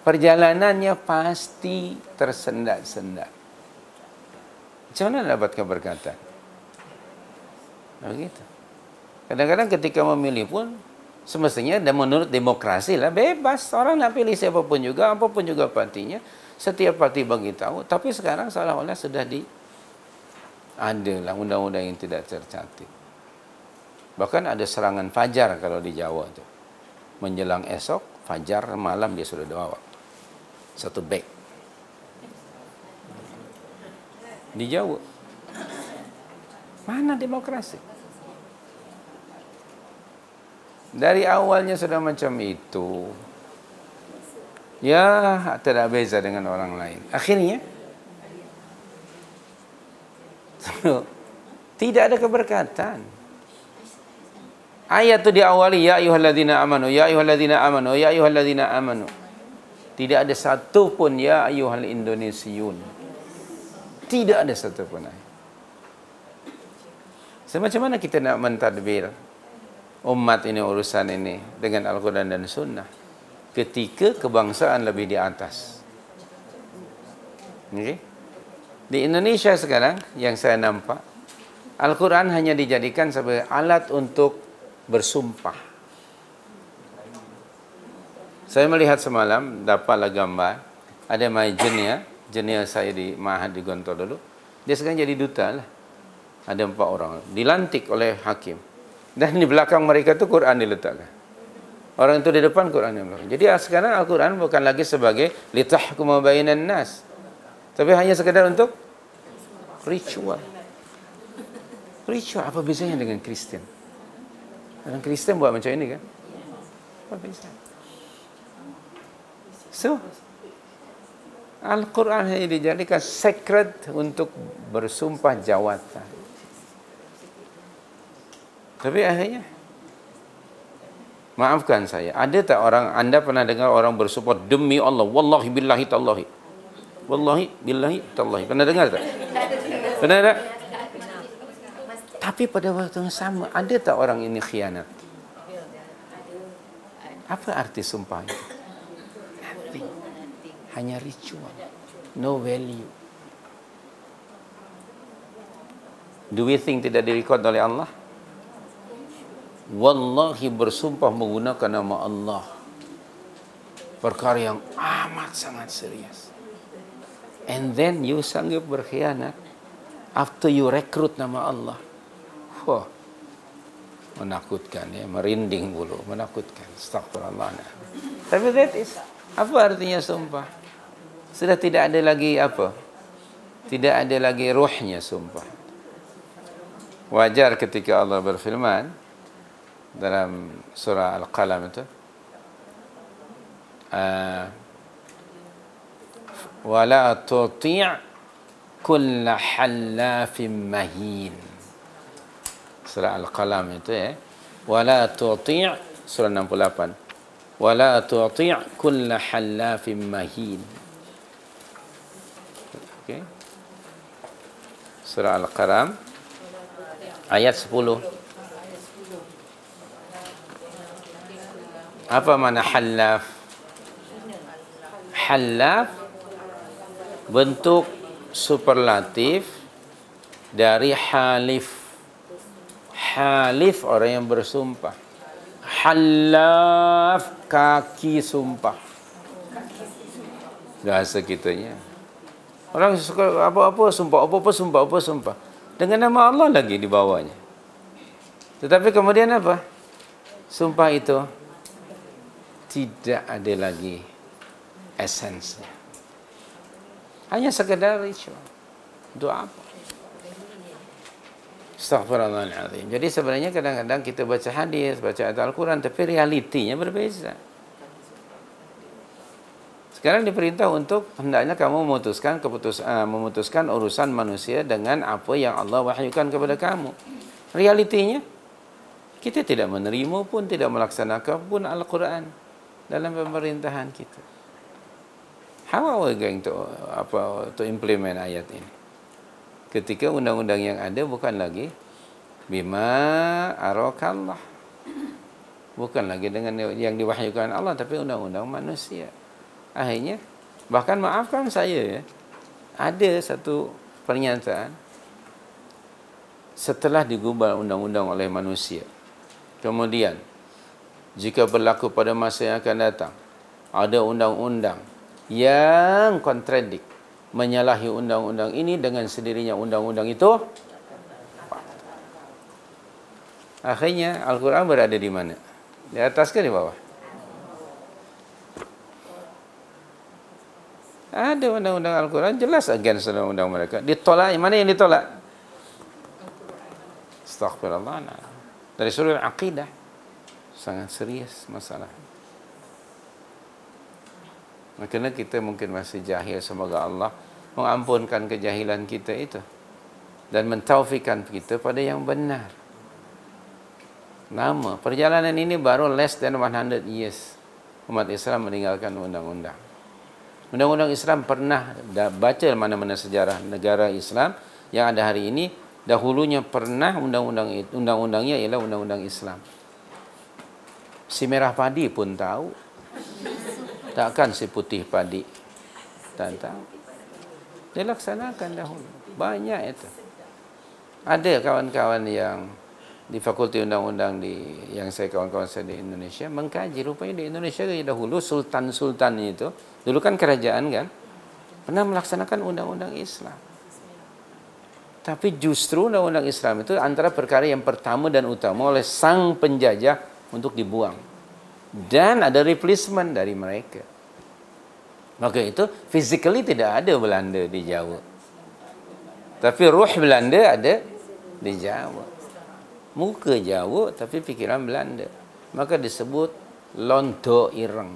perjalanannya pasti tersendat-sendat. Macam mana dapat keberkatan? Begitu. Kadang-kadang ketika memilih pun, semestinya dan menurut demokrasi lah, bebas. Orang nak pilih siapapun juga, apapun juga partinya. Setiap parti bagi tahu. Tapi sekarang seolah-olah sudah adalah undang-undang yang tidak tercantik. Bahkan ada serangan fajar kalau di Jawa itu. Menjelang esok, fajar malam dia sudah bawa. Satu beg. Di Jawa. Mana demokrasi? Dari awalnya sudah macam itu. Ya, tidak beza dengan orang lain. Akhirnya, tidak ada keberkatan. Ayat itu diawali, ya ayyuhalladzina amanu, ya ayyuhalladzina amanu, ya ayyuhalladzina amanu. Tidak ada satu pun ya ayyuhal indonesiun. Tidak ada satu pun. Semacam mana kita nak mentadbir umat ini, urusan ini dengan Al-Quran dan Sunnah ketika kebangsaan lebih di atas. Okay? Di Indonesia sekarang yang saya nampak, Al-Quran hanya dijadikan sebagai alat untuk bersumpah. Saya melihat semalam, dapatlah gambar, ada my junior saya di Mahad di Gontor dulu, dia sekarang jadi duta lah. Ada 4 orang, dilantik oleh hakim. Dan di belakang mereka itu Quran diletakkan. Orang itu di depan, Quran di belakang. Jadi sekarang Al-Quran bukan lagi sebagai litahkuma bainan nas, tapi hanya sekedar untuk ritual. Ritual, apa bezanya dengan Kristen? Orang Kristen buat macam ini kan? Apa beza? So, Al-Quran hanya dijadikan sacred untuk bersumpah jawatan. Tapi akhirnya, maafkan saya, ada tak orang, anda pernah dengar orang bersumpah demi Allah, wallahi billahi tallahi, wallahi billahi tallahi, pernah dengar tak? Pernah tak? Tapi pada waktu yang sama, ada tak orang ini khianat? Apa arti sumpah itu? Nothing. Hanya ritual, no value. Do we think tidak direkod oleh Allah? Wallahi bersumpah menggunakan nama Allah, perkara yang amat sangat serius. And then you sanggup berkhianat after you rekrut nama Allah. Wah, menakutkan ya, merinding bulu, menakutkan. Astagfirullah. Tapi that is, apa artinya sumpah? Sudah tidak ada lagi apa? Tidak ada lagi ruhnya sumpah. Wajar ketika Allah berfirman dalam surah Al-Qalam itu, wala tuti' kulla hallafin mahin. Surah Al-Qalam itu ya, wala tuti', surah 68, wala tuti' kulla hallafin mahin. Okay. Surah Al-Qalam ayat 10. Apa makna halaf? Halaf bentuk superlatif dari halif. Halif orang yang bersumpah. Halaf kaki sumpah. Bahasa kitanya. Orang suka apa-apa sumpah, apa-apa sumpah, apa sumpah. Dengan nama Allah lagi di bawahnya. Tetapi kemudian apa? Sumpah itu tidak ada lagi esensnya. Hanya sekedar ritual. Untuk apa? Astaghfirullahaladzim. Jadi sebenarnya kadang-kadang kita baca hadis, baca ayat Al-Quran, tapi realitinya berbeza. Sekarang diperintah untuk hendaknya kamu memutuskan urusan manusia dengan apa yang Allah wahyukan kepada kamu. Realitinya, kita tidak menerima pun, tidak melaksanakan pun Al-Quran dalam pemerintahan kita. How are we going to implement ayat ini? Ketika undang-undang yang ada bukan lagi bima arakallah, bukan lagi dengan yang diwahyukan Allah, tapi undang-undang manusia. Akhirnya, bahkan maafkan saya ya, ada satu pernyataan setelah digubal undang-undang oleh manusia, kemudian jika berlaku pada masa yang akan datang ada undang-undang yang kontradik, menyalahi undang-undang ini, dengan sendirinya undang-undang itu akhirnya Al-Quran berada di mana? Di atas ke di bawah? Ada undang-undang Al-Quran jelas against undang-undang mereka. Ditolak, mana yang ditolak? Astaghfirullah. Dari surah Al-Aqidah. Sangat serius masalah. Makanya kita mungkin masih jahil, semoga Allah mengampunkan kejahilan kita itu dan mentaufikkan kita pada yang benar. Nama perjalanan ini baru less than 100 years umat Islam meninggalkan undang-undang. Undang-undang Islam pernah baca mana-mana sejarah negara Islam yang ada hari ini, dahulunya pernah undang-undangnya ialah undang-undang Islam. Si merah padi pun tahu. Takkan si putih padi tak tahu. Dilaksanakan dahulu. Banyak itu. Ada kawan-kawan yang di Fakulti Undang-Undang yang kawan-kawan saya di Indonesia mengkaji, rupanya di Indonesia dahulu sultan-sultan itu, dulu kan kerajaan kan, pernah melaksanakan undang-undang Islam. Tapi justru undang-undang Islam itu antara perkara yang pertama dan utama oleh sang penjajah untuk dibuang. Dan ada replacement dari mereka. Maka itu physically tidak ada Belanda di Jawa. Tapi ruh Belanda ada di Jawa. Muka Jawa tapi fikiran Belanda. Maka disebut Londo Ireng.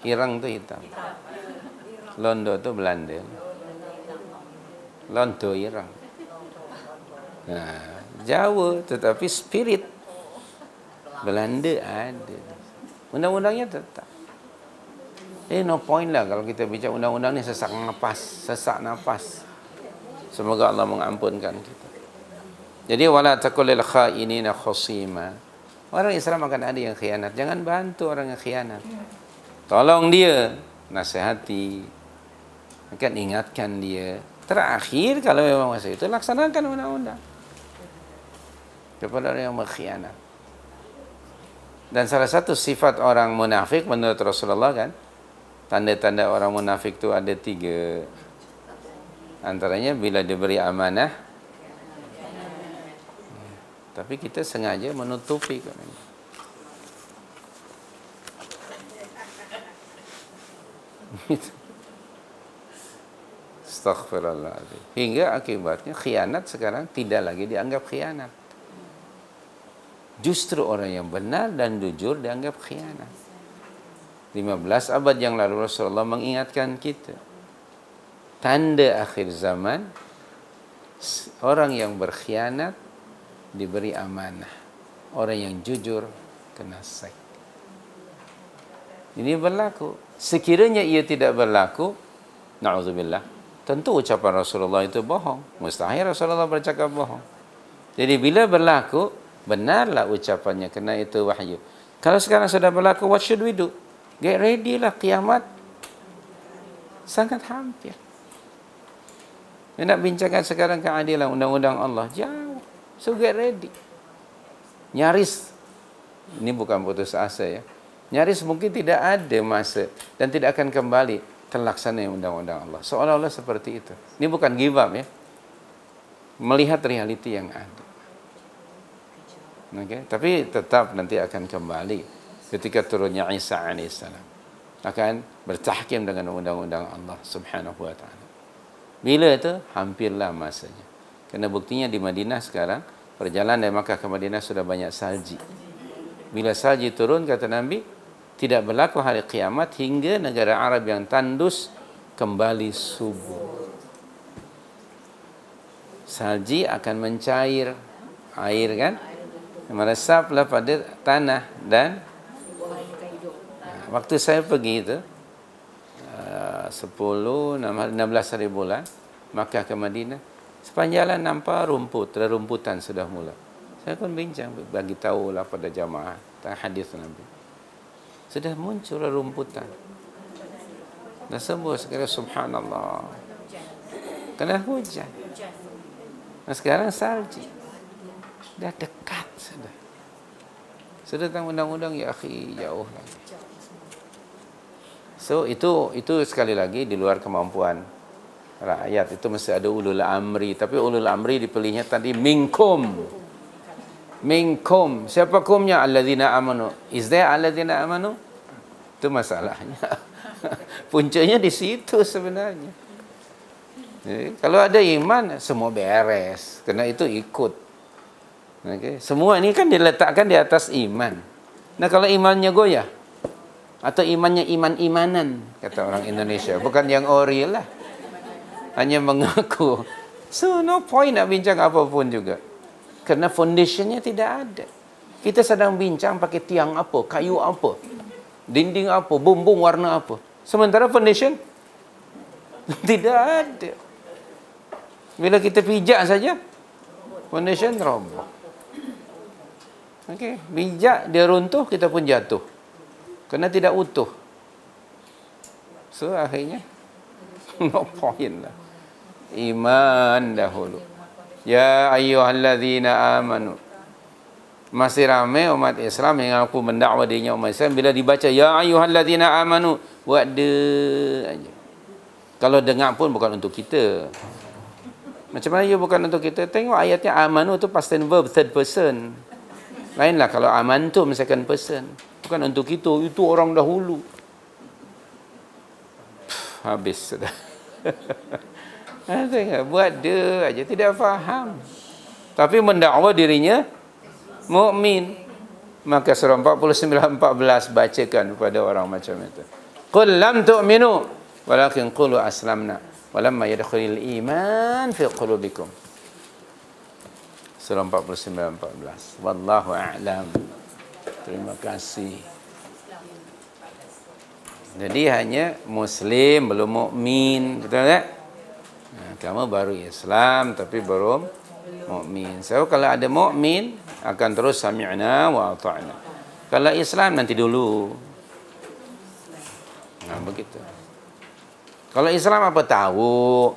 Ireng itu hitam. Londo itu Belanda. Londo Ireng. Jawa, tetapi spirit Belanda ada. Undang-undangnya tetap. No point lah kalau kita bicara undang-undang ni sesak nafas. Semoga Allah mengampunkan kita. Jadi wala taqul lil kha'inina khasima. Orang Islam akan ada yang khianat. Jangan bantu orang yang khianat. Tolong dia, nasihati, akan ingatkan dia. Terakhir kalau memang masa itu laksanakan undang-undang kepada orang yang berkhianat. Dan salah satu sifat orang munafik menurut Rasulullah kan, tanda-tanda orang munafik itu ada 3. Antaranya bila diberi amanah, tapi kita sengaja menutupi kan. Astaghfirullahaladzim. Hingga akibatnya khianat sekarang tidak lagi dianggap khianat. Justru orang yang benar dan jujur dianggap khianat. 15 abad yang lalu Rasulullah mengingatkan kita. Tanda akhir zaman, orang yang berkhianat diberi amanah. Orang yang jujur kena sek. Ini berlaku. Sekiranya ia tidak berlaku, na'udzubillah, tentu ucapan Rasulullah itu bohong. Mustahil Rasulullah bercakap bohong. Jadi bila berlaku, benarlah ucapannya, kerana itu wahyu. Kalau sekarang sudah berlaku, what should we do? Get ready lah, kiamat sangat hampir. Kita nak bincangkan sekarang keadilan undang-undang Allah, jauh. So get ready. Nyaris, ini bukan putus asa ya, nyaris mungkin tidak ada masa dan tidak akan kembali terlaksana undang-undang Allah. Seolah-olah seperti itu. Ini bukan give up ya, melihat realiti yang ada. Okay. Tapi tetap nanti akan kembali ketika turunnya Isa alaihissalam, akan bertahkim dengan undang-undang Allah subhanahu wa ta'ala. Bila itu? Hampirlah masanya. Kerana buktinya di Madinah sekarang, perjalanan dari Makkah ke Madinah sudah banyak salji. Bila salji turun, kata Nabi, tidak berlaku hari kiamat hingga negara Arab yang tandus kembali subur. Salji akan mencair, air kan, meresaplah pada tanah. Dan waktu saya pergi itu 16 hari bulan Makkah ke Madinah, sepanjang jalan nampak rumput, rerumputan sudah mula. Saya pun bincang, bagi tahulah pada jamaah tentang hadis Nabi, sudah muncul rerumputan. Dan semua sekali subhanallah, kena hujan. Nah sekarang salji dah dekat sudah. Sudah tentang undang-undang ya akhi, jauh lagi. So itu sekali lagi di luar kemampuan rakyat. Itu mesti ada ulul amri. Tapi ulul amri dipilihnya tadi minkum. Minkum. Siapa kumnya? Alladzina amanu. Is there alladzina amanu? Itu masalahnya. Puncanya di situ sebenarnya. Jadi, kalau ada iman, semua beres. Karena itu ikut. Okay. Semua ini kan diletakkan di atas iman. Nah kalau imannya goyah, atau imannya iman-imanan, kata orang Indonesia, bukan yang ori lah, hanya mengaku. So no point nak bincang apapun juga, kerana foundationnya tidak ada. Kita sedang bincang pakai tiang apa, kayu apa, dinding apa, bumbung warna apa, sementara foundation tidak ada. Bila kita pijak saja, foundation roboh. Okey, bijak dia runtuh, kita pun jatuh. Kerana tidak utuh. So akhirnya no point lah. Iman dahulu. Ya ayyuhalladzina amanu. Masih ramai umat Islam yang aku mendakwa dirinya umat Islam, bila dibaca ya ayyuhalladzina amanu, buat de aja. Kalau dengar pun bukan untuk kita. Macam mana ya bukan untuk kita? Tengok ayatnya, amanu tu past tense verb third person. Lainlah kalau amantum second person. Bukan untuk itu orang dahulu. Habis sudah. Buat dia aja, tidak faham. Tapi mendakwa dirinya mukmin. Maka surah 49-14 bacakan kepada orang macam itu. Qul lam tu'minu walakin qulu aslamna walamma yadkhulul iman fi qulubikum. Surah 49-14. Wallahu a'lam. Terima kasih. Jadi hanya Muslim, belum mukmin, betul tak? Nah, kamu baru Islam tapi belum mukmin. So kalau ada mukmin akan terus sami'na wa ata'na. Kalau Islam nanti dulu. Nah, begitu. Kalau Islam apa tahu?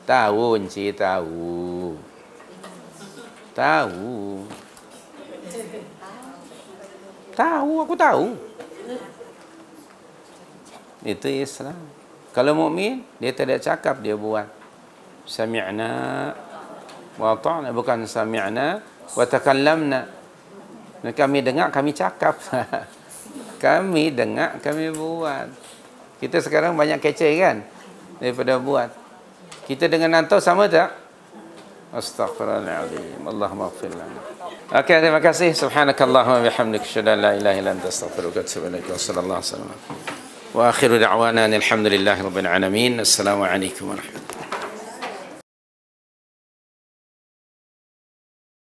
Tahu, Encik, tahu. Tahu. Tahu, aku tahu. Itu Islam. Kalau mukmin dia tidak cakap, dia buat. Sami'na wa ta'na, bukan sami'na wa takallamna. Kami dengar, kami cakap. Kami dengar, kami buat. Kita sekarang banyak kecil kan daripada buat. Kita dengan antau sama tak? Astaghfirullahaladzim. Allahumma ighfir lana. Okey, terima kasih. Subhanakallahumma bihamdika asyhadu an la ilaha illa anta astaghfiruka wa atubu ilaik. Wassallallahu alaihi wasallam. Wa akhiru da'wana alhamdulillahi rabbil alamin. Assalamu alaikum warahmatullahi